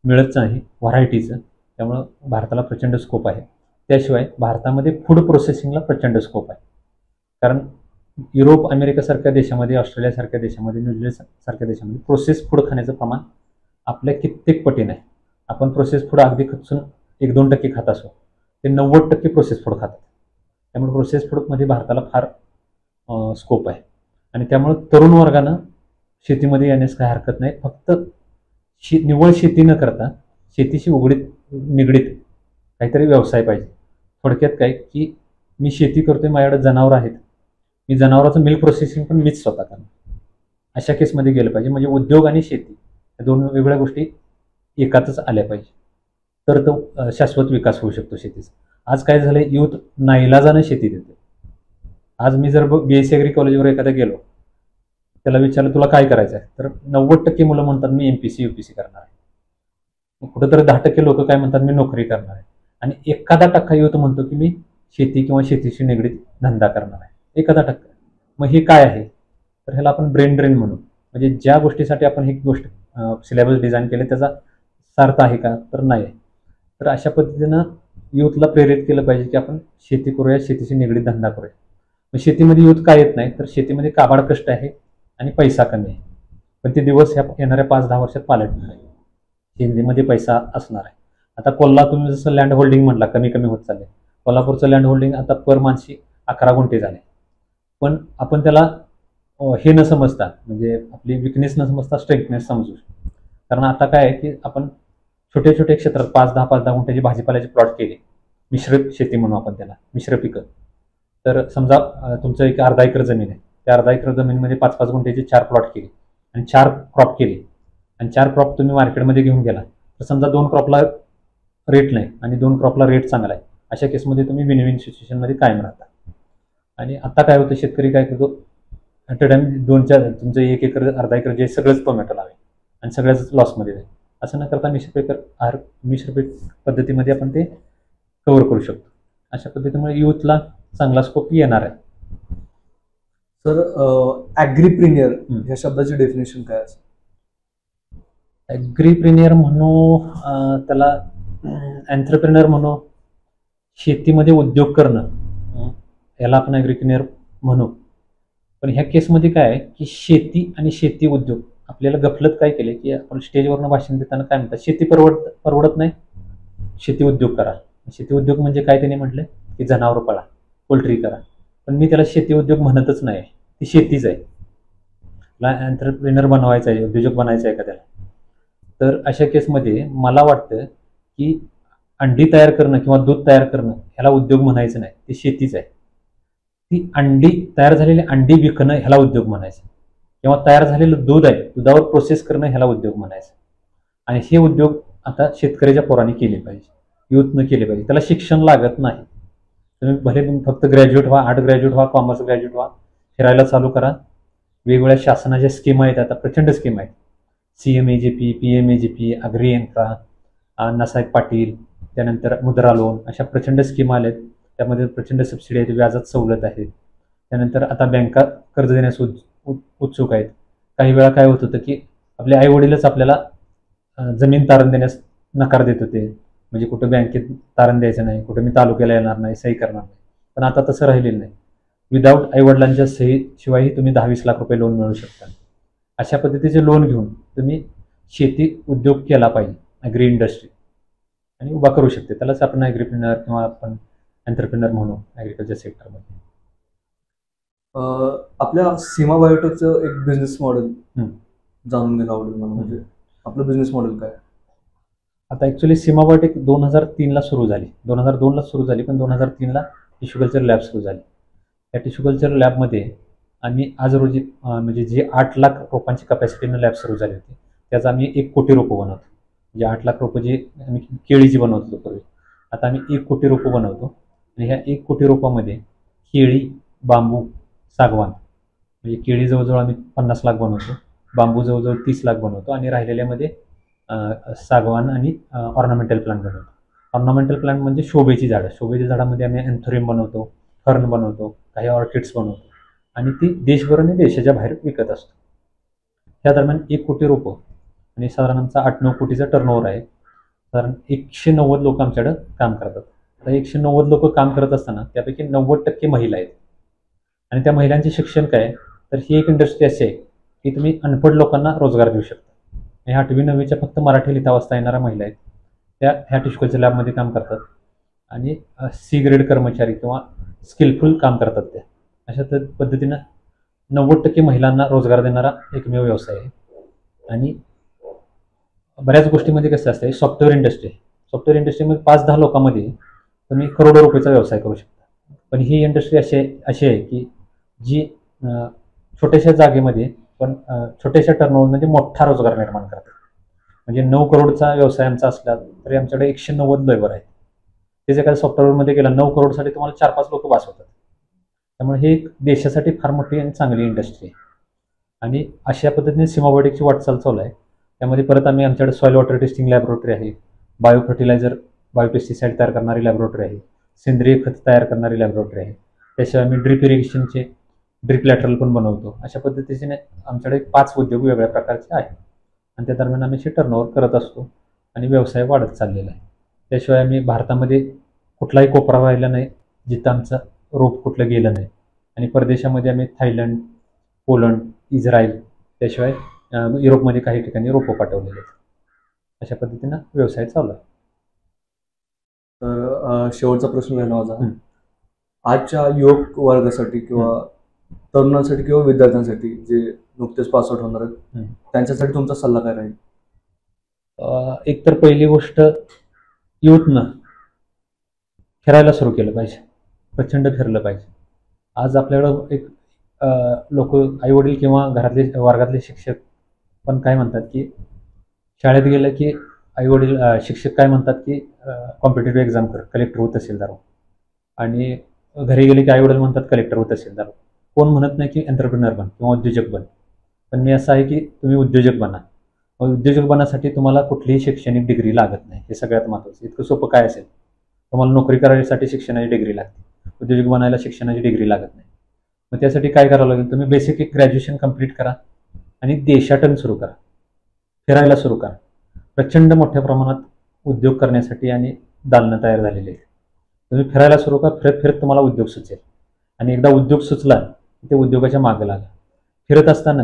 मिळत नाही व्हरायटीचं, त्यामुळं भारताला प्रचंड स्कोप आहे. त्याशिवाय भारतामध्ये फूड प्रोसेसिंगला प्रचंड स्कोप आहे. कारण युरोप, अमेरिकेसारख्या देशामध्ये, ऑस्ट्रेलियासारख्या देशामध्ये, न्यूझीलंड सारख्या देशामध्ये प्रोसेस फूड खाण्याचं प्रमाण आपल्या कित्येक पटीने आहे. आपण प्रोसेस फूड अगदी खचून 1-2% खात असो, ते 90% प्रोसेस फूड खातात. त्यामुळे प्रोसेस फूडमध्ये भारताला फार स्कोप आहे. आणि त्यामुळं तरुण वर्गानं शेतीमध्ये येण्यास काही हरकत नाही. फक्त निव्वळ शेती न करता शेतीशी निगडीत काहीतरी व्यवसाय पाहिजे. थोडक्यात काय की मी शेती करतोय, माझ्याकडे जनावरं आहेत, मी जनावरांचं मिल्क प्रोसेसिंग पण मीच स्वतः करणार, अशा केसमध्ये गेलं पाहिजे. म्हणजे उद्योग आणि शेती या दोन वेगवेगळ्या गोष्टी एकातच आल्या पाहिजे, तर तो शाश्वत विकास होऊ शकतो शेतीचा. आज काय झालं, युथ नाईलाजानं शेती देते. आज मी जर BSc ॲग्री कॉलेजवर एखाद्या गेलो, त्याला विचारलं तुला काय करायचं आहे, तर 90% मुलं म्हणतात मी MPC UPC करणार आहे. कुठंतरी 10% लोक काय म्हणतात मी नोकरी करणार आहे. आणि 1% युथ म्हणतो की मी शेती किंवा शेतीशी निगडीत धंदा करणार आहे. 1%. मग हे काय आहे, तर ह्याला आपण ब्रेन ड्रेन म्हणू. म्हणजे ज्या गोष्टीसाठी आपण ही गोष्ट सिलेबस डिझाईन केले त्याचा सार्थ आहे का, तर नाही. तर अशा पद्धतीनं युथला प्रेरित केलं पाहिजे की आपण शेती करूया, शेतीशी निगडीत धंदा करूया. मग शेतीमध्ये युथ काय येत नाही, तर शेतीमध्ये काबाड कष्ट आहे आणि पैसा कमी आहे. पण ते दिवस ह्या येणाऱ्या 5-10 वर्षात पालटणार आहे. शेतीमध्ये पैसा असणार आहे. आता तुम्ही जसं लँड होल्डिंग म्हटला कमी कमी होत चालले. कोल्हापूरचं लँड होल्डिंग आता पर मानसी 11 गुंठे झाले. पण आपण त्याला हे न समजता, म्हणजे आपली विकनेस न समजता स्ट्रेंथनेस समजू. कारण आता काय आहे की आपण छोटे छोटे क्षेत्रात 5-10 गुंठ्याची भाजीपाल्याची प्लॉट केली, मिश्र शेती म्हणू आपण त्याला, मिश्र पिकं. तर समजा तुमचं एक अर्धा एकर जमीन आहे, त्या अर्धा एकर जमीनमध्ये 5-5 गुंठ्याची 4 प्लॉट केली आणि 4 क्रॉप केली आणि 4 क्रॉप तुम्ही मार्केटमध्ये घेऊन गेला, तर समजा 2 क्रॉपला रेट नाही आणि 2 क्रॉपला रेट चांगला आहे, अशा केसमध्ये तुम्ही विन विन सिच्युएशनमध्ये कायम राहता. आणि आता काय होतं, शेतकरी काय करतो, ॲट अ टाइम 2-4 तुमचं 1 एकर अर्धा एकर जे सगळंच टोमॅटो लावे आणि सगळ्याच लॉसमध्ये जाईल. असं न करता मिश्र पीक पद्धतीमध्ये आपण ते कव्हर करू शकतो. अशा पद्धतीमुळे युथला चांगला स्कोप येणार आहे. सर, ॲग्रीप्रिनियर ह्या शब्दाची डेफिनेशन काय असेल? ॲग्रीप्रिनियर म्हणू, त्याला एंटरप्रेनर म्हणू, शेतीमध्ये उद्योग करणं, याला आपण ॲग्रीप्रिनियर म्हणू. पण ह्या केसमध्ये काय आहे की शेती आणि शेती उद्योग, आपल्याला गफलत काय केले की आपण स्टेजवरनं भाषण देताना काय म्हणतात, शेती परवडत नाही, शेती उद्योग करा. शेती उद्योग म्हणजे काय त्यांनी म्हटलं की जनावर पाळा, पोल्ट्री करा. पण मी त्याला शेती उद्योग म्हणतच नाही, ती शेतीच आहे. मला एंटरप्रेनर बनवायचं आहे, उद्योजक बनायचं आहे का त्याला. तर अशा केसमध्ये मला वाटतं की अंडी तयार करणं किंवा दूध तयार करणं ह्याला उद्योग म्हणायचं नाही, ती शेतीच आहे. ती तयार झालेली अंडी विकणं ह्याला उद्योग म्हणायचं, किंवा तयार झालेलं दूध आहे, दुधावर प्रोसेस करणं ह्याला उद्योग म्हणायचं. आणि हे उद्योग आता शेतकऱ्याच्या पोरांनी केले पाहिजे, युथनं केले पाहिजे. त्याला शिक्षण लागत नाही. तुम्ही भले फक्त ग्रॅज्युएट व्हा, आर्ट ग्रॅज्युएट व्हा, कॉमर्स ग्रॅज्युएट व्हा, फिरायला चालू करा. वेगवेगळ्या शासनाच्या स्कीम आहेत, आता प्रचंड स्कीम आहेत. CMAGP, PMAGP, agree infra, Annasaheb Patil, त्यानंतर मुद्रा लोन, अशा प्रचंड स्कीम आल्यात. त्यामध्ये प्रचंड सबसिडी आहेत, व्याजात सवलत आहे. त्यानंतर आता बँका कर्ज देण्यास उत्सुक आहेत. काही वेळा काय होत होतं की आपले आईवडीलच आपल्याला जमीन तारण देण्यास नकार देत होते. म्हणजे कुठं बँकेत तारण द्यायचं नाही, कुठं मी तालुक्याला येणार नाही, सही करणार नाही. पण आता तसं राहिलेलं नाही. विदाऊट आईवडिलांच्या सहीशिवायही तुम्ही 10-20 लाख रुपये लोन मिळू शकता. अशा पद्धतीचे लोन घेऊन तुम्ही शेती उद्योग केला पाहिजे, ॲग्री इंडस्ट्री, आणि उभा करू शकते. त्यालाच आपण ॲग्रीप्रेनर किंवा आपण एंटरप्रेनर म्हणू ॲग्रिकल्चर सेक्टरमध्ये. आपल्या सीमा बायोटेकचं एक बिझनेस मॉडेल जाणून घ्यायला आवडेल मला. म्हणजे आपलं बिझनेस मॉडेल काय? आता ॲक्च्युली सीमा बायोटेक 2003ला सुरू झाली, 2002ला सुरू झाली, पण 2003ला टिश्यू कल्चर लॅब सुरू झाली. त्या टिश्यू कल्चर लॅबमध्ये आम्ही आज रोजी म्हणजे जे 8 लाख रोपांची कपॅसिटीनं लॅब सुरू झाली होती, त्याचा आम्ही 1 कोटी रोपं बनवतो. म्हणजे 8 लाख रोपं जी आम्ही केळीची बनवत होतो पूर्वी, आता आम्ही 1 कोटी रोपं बनवतो. आणि ह्या 1 कोटी रोपामध्ये केळी, बांबू, सागवान, म्हणजे केळी जवळजवळ आम्ही 50 लाख बनवतो, बांबू जवळजवळ 30 लाख बनवतो, आणि राहिलेल्यामध्ये सागवान आणि ऑर्नामेंटल प्लांट बनवतो. ऑर्नामेंटल प्लांट म्हणजे शोभेची झाडं. शोभेच्या झाडामध्ये आम्ही अँथोरियम बनवतो, फर्न बनवतो, काही ऑर्किड्स बनवतो, आणि ती देशभर आणि देशाच्या बाहेर विकत असतो. त्या दरम्यान 1 कोटी रोपं आणि साधारण आमचा 8-9 कोटीचा टर्नओव्हर आहे. कारण 190 लोक आमच्याकडं काम करतात. आता 190 लोक काम करत असताना त्यापैकी 90% महिला आहेत. आणि त्या महिलांचे शिक्षण काय, तर ही एक इंडस्ट्री अशी आहे की तुम्ही अनपढ लोकांना रोजगार देऊ शकता. 8वी 9वीच्या फक्त मराठी लिहिता वाचता येणाऱ्या महिला आहेत, त्या ह्या टिश्यू कल्चर लॅबमध्ये काम करतात. आणि सी ग्रेड कर्मचारी किंवा स्किलफुल काम करतात त्या. अशा पद्धतीनं 90% महिलांना रोजगार देणारा एकमेव व्यवसाय आहे. आणि बऱ्याच गोष्टीमध्ये कसं असतं, सॉफ्टवेअर इंडस्ट्रीमध्ये 5-10 लोकांमध्ये तुम्ही करोडो रुपयाचा व्यवसाय करू शकता. पण ही इंडस्ट्री अशी आहे की जी छोट्याशा जागेमध्ये पण छोट्याशा टर्नओव्हरमध्ये मोठा रोजगार निर्माण करतात. म्हणजे 9 करोडचा व्यवसाय आमचा असला तरी आमच्याकडे 190 लेबर आहेत. ते जे काही सॉफ्टवेअरमध्ये गेला 9 करोडसाठी तुम्हाला 4-5 लोक बास होतात. त्यामुळे हे एक देशासाठी फार मोठी आणि चांगली इंडस्ट्री आहे. आणि अशा पद्धतीने सीमावर्डीची वाटचाल चालू आहे. त्यामध्ये परत आम्ही आमच्याकडे सॉईल वॉटर टेस्टिंग लॅबोरेटरी आहे, बायो फर्टिलायझर बायोपेस्टिसाईड तयार करणारी लॅबोरेटरी आहे, सेंद्रिय खत तयार करणारी लॅबोरेटरी आहे. त्याशिवाय आम्ही ड्रिप इरिगेशनचे ड्रिप लॅटरल पण बनवतो. अशा पद्धतीने आमच्याकडे 5 उद्योग वेगळ्या प्रकारचे आहेत. आणि त्या दरम्यान आम्ही टर्नओव्हर करत असतो आणि व्यवसाय वाढत चाललेला आहे. त्याशिवाय आम्ही भारतामध्ये कुठलाही कोपरा राहिला नाही जिथं आमचं रोप कुठलं गेलं नाही. आणि परदेशामध्ये आम्ही थायलंड, पोलंड, इस्रायल, त्याशिवाय युरोपमध्ये काही ठिकाणी रोपं पाठवलेले आहेत. अशा पद्धतीनं व्यवसाय चालू आहे. तर शेवटचा प्रश्न आहे माझा, आजच्या युवक वर्गासाठी किंवा तरुणांसाठी किंवा विद्यार्थ्यांसाठी जे नुकतेच पासआउट होणार आहेत त्यांच्यासाठी तुमचा सल्ला काय राहील? एक तर पहिली गोष्ट, युथनं फिरायला सुरू केलं पाहिजे, प्रचंड फिरलं पाहिजे. आज आपल्याकडं एक लोक आईवडील किंवा घरातले वर्गातले शिक्षक पण काय म्हणतात की शाळेत गेलं की आईवडील शिक्षक काय म्हणतात की कॉम्पिटेटिव्ह एक्झाम कर, कलेक्टर हो, तहसीलदार हो. आणि घरी गेले की आईवडील म्हणतात कलेक्टर हो, तहसीलदार हो. कोण म्हणत नाही की एंटरप्रिनर बन किंवा उद्योजक बन. पण मी असं आहे की तुम्ही उद्योजक बना. उद्योजक बनासाठी तुम्हाला कुठलीही शैक्षणिक डिग्री लागत नाही. हे सगळ्यात महत्त्वाचं. इतकं सोपं काय असेल, तुम्हाला नोकरी करायसाठी शिक्षणाची डिग्री लागते, उद्योजक बनायला शिक्षणाची डिग्री लागत नाही. मग त्यासाठी काय करावं लागेल, तुम्ही बेसिक एक ग्रॅज्युएशन कंप्लीट करा आणि देशाटन सुरू करा, फिरायला सुरू करा. प्रचंड मोठ्या प्रमाणात उद्योग करण्यासाठी आणि दालनं तयार झालेली आहेत. तुम्ही फिरायला सुरू करा, फिरत फिरत तुम्हाला उद्योग सुचेल. आणि एकदा उद्योग सुचला ते उद्योगाच्या मागे लागा. फिरत असताना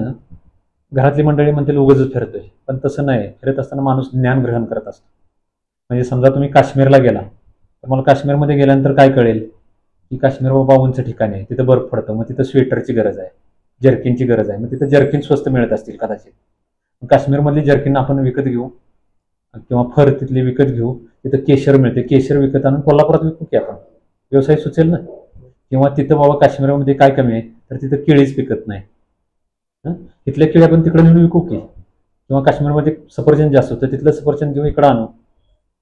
घरातली मंडळी म्हणतील उगाचच फिरतोय, पण तसं नाही. फिरत असताना माणूस ज्ञान ग्रहण करत असतो. म्हणजे समजा तुम्ही काश्मीरला गेला तर मला काश्मीरमध्ये गेल्यानंतर काय कळेल की काश्मीर बाबा उंच ठिकाणी आहे, तिथं बर्फ पडतं, मग तिथं स्वेटरची गरज आहे, जर्किनची गरज आहे. मग तिथं जर्किन स्वस्त मिळत असतील कदाचित. काश्मीरमधली जर्किन आपण विकत घेऊ किंवा फर तिथली विकत घेऊ. तिथं केशर मिळते, केशर विकत आणून कोल्हापुरात विकू की आपण, व्यवसाय सुचेल ना. किंवा तिथं बाबा काश्मीरमध्ये काय कमी आहे तर तिथं केळीच पिकत नाही, तिथल्या केळी आपण तिकडे नेऊन विकू की. किंवा काश्मीरमध्ये सफरचंद जास्त होतं, तिथलं सफरचंद घेऊन इकडं आणू.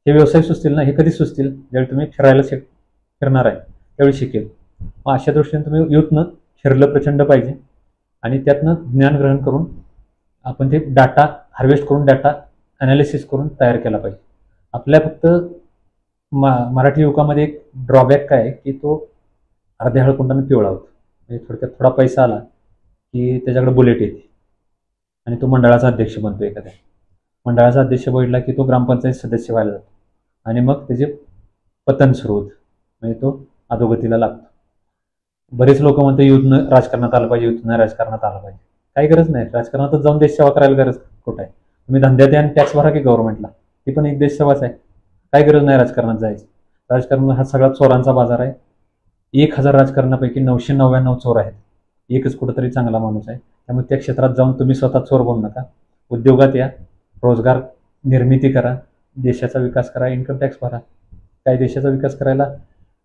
हे व्यवसाय सुचतील ना. हे कधी सुचतील, ज्यावेळी तुम्ही फिरायला फिरणार आहे त्यावेळी शिकेल. मग अशा दृष्टीने तुम्ही युथनं फिरलं प्रचंड पाहिजे आणि त्यातनं ज्ञान ग्रहण करून आपण ते डाटा हार्वेस्ट करून डाटा ॲनालिसिस करून तयार केला पाहिजे. आपल्या फक्त मराठी युवकामध्ये एक ड्रॉबॅक काय आहे की तो अर्ध्या हळकुंडाने पिवळा होतो. म्हणजे थोडक्यात थोडा पैसा आला की त्याच्याकडे बुलेट येते आणि तो मंडळाचा अध्यक्ष बनतो. एखाद्या मंडळाचा अध्यक्ष बघितला की तो ग्रामपंचायत सदस्य व्हायला जातो आणि मग त्याचे पतन सुरू होतं, म्हणजे तो अधोगतीला लागतो. बरेच लोक म्हणतात युथनं राजकारणात आलं पाहिजे, युथनं राजकारणात आलं पाहिजे. काही गरज नाही, राजकारणातच जाऊन देश सेवा करायला गरज कुठं आहे. तुम्ही धंद्यात आणि टॅक्स भरा की गव्हर्नमेंटला, ती पण एक देश सेवाच आहे. काही गरज नाही राजकारणात जायची. राजकारण हा सगळा चोरांचा बाजार आहे. 1000 राजकारणापैकी 999 चोर आहेत, एकच कुठंतरी चांगला माणूस आहे. त्यामुळे त्या क्षेत्रात जाऊन तुम्ही स्वतः चोर बनू नका. उद्योगात या, रोजगार निर्मिती करा, देशाचा विकास करा, इन्कम टॅक्स भरा. काय देशाचा विकास करायला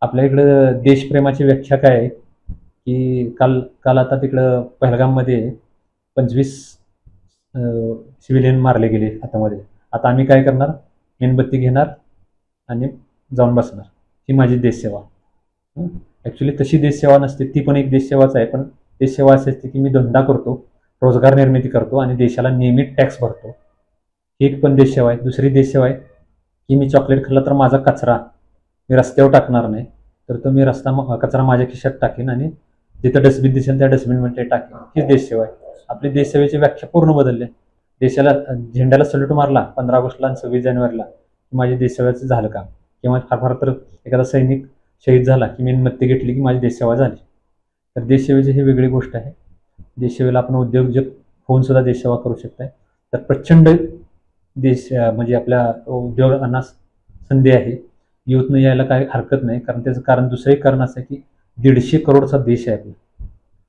आपल्या इकडं देशप्रेमाची व्याख्या काय आहे की काल आता तिकडं पहलगाममध्ये 25 सिव्हिलियन मारले गेले हातामध्ये. आता आम्ही काय करणार, मेणबत्ती घेणार आणि जाऊन बसणार. ही माझी देशसेवा. ॲक्च्युली तशी देशसेवा नसते, ती पण एक देशसेवाच आहे. पण देशसेवा अशी असते की मी धंदा करतो, रोजगार निर्मिती करतो आणि देशाला नियमित टॅक्स भरतो. ही एक पण देशसेवा आहे. दुसरी देशसेवा आहे की मी चॉकलेट खाल्लं तर माझा कचरा मी रस्त्यावर टाकणार नाही, तर तो मी कचरा माझ्या खिशात टाकेन आणि जिथं डस्टबिन दिसेल त्या डस्टबिनमध्ये टाकेन. हीच देशसेवा आहे. आपली देशसेवेची व्याख्या पूर्ण बदलली. देशाला झेंड्याला सल्यूट मारला 15 ऑगस्टला आणि 26 जानेवारीला, की माझ्या देशसेवेचं झालं काम, किंवा फार फार तर एखादा सैनिक शहीद झाला की मेणबत्ती घेतली की माझी देशसेवा झाली. तर देशसेवेची ही वेगळी गोष्ट आहे. देशसेवेला आपण उद्योजक होऊन सुद्धा देशसेवा करू शकताय. तर प्रचंड म्हणजे आपल्या उद्योगांना संधी आहे. युथनं यायला काही हरकत नाही, कारण त्याचं कारण दुसरं एक कारण असं आहे की 150 करोडचा देश आहे आपला.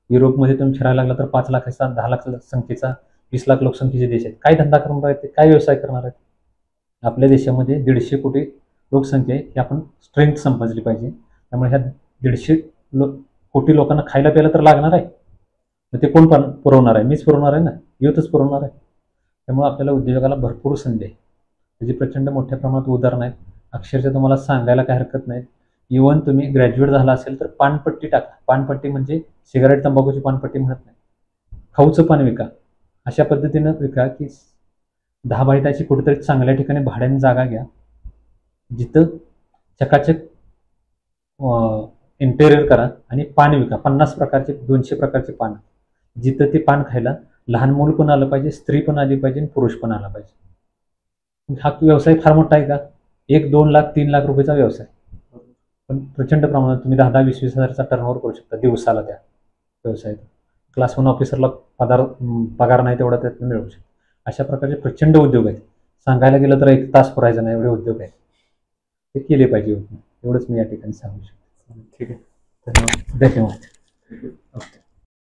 युरोपमध्ये तुम्ही फिरायला लागला तर 5 लाखाचा 10 लाख संख्येचा 20 लाख लोकसंख्येचे देश आहेत. काय धंदा करणार आहेत ते, काय व्यवसाय करणार आहेत? आपल्या देशामध्ये 150 कोटी लोकसंख्या आहे, ही आपण स्ट्रेंथ समजली पाहिजे. त्यामुळे ह्या 150 कोटी लोकांना खायला प्यायला तर लागणार आहे. तर ते कोण पुरवणार आहे? मीच पुरवणार आहे ना, युथच पुरवणार आहे. त्यामुळे आपल्याला उद्योगाला भरपूर संधी आहे. त्याची प्रचंड मोठ्या प्रमाणात उदाहरणं आहेत. अक्षरशः तुम्हाला सांगायला काही हरकत नाही. इव्हन तुम्ही ग्रॅज्युएट झाला असेल तर पानपट्टी टाका. पानपट्टी म्हणजे सिगारेट तंबाखूची पानपट्टी म्हणत नाही, खाऊचं पान विका. अशा पद्धतीनं विका की 10 बायताची कुठेतरी चांगल्या ठिकाणी भाड्याने जागा घ्या, जिथं चकाचक इंटेरियर करा आणि पान विका. 50 प्रकारचे 200 प्रकारचे पान, जिथं ते पान खायला लहान मूल पण आलं पाहिजे, स्त्री पण आली पाहिजे आणि पुरुष पण आला पाहिजे. हा व्यवसाय फार मोठा आहे का? 1, 2 लाख 3 लाख रुपयाचा व्यवसाय, पण प्रचंड प्रमाणात तुम्ही 10-10, 20-20 हजारचा टर्नओव्हर करू शकता दिवसाला त्या व्यवसायात. क्लास 1 ऑफिसरला पगार नाही तेवढा त्यातून मिळू शकतो. अशा प्रकारचे प्रचंड उद्योग आहेत. सांगायला गेलं तर 1 तास पुरायचा नाही, एवढे उद्योग आहेत. ते केले पाहिजे. एवढंच मी या ठिकाणी सांगू शकतो. ठीक आहे, धन्यवाद. धन्यवाद. ओके.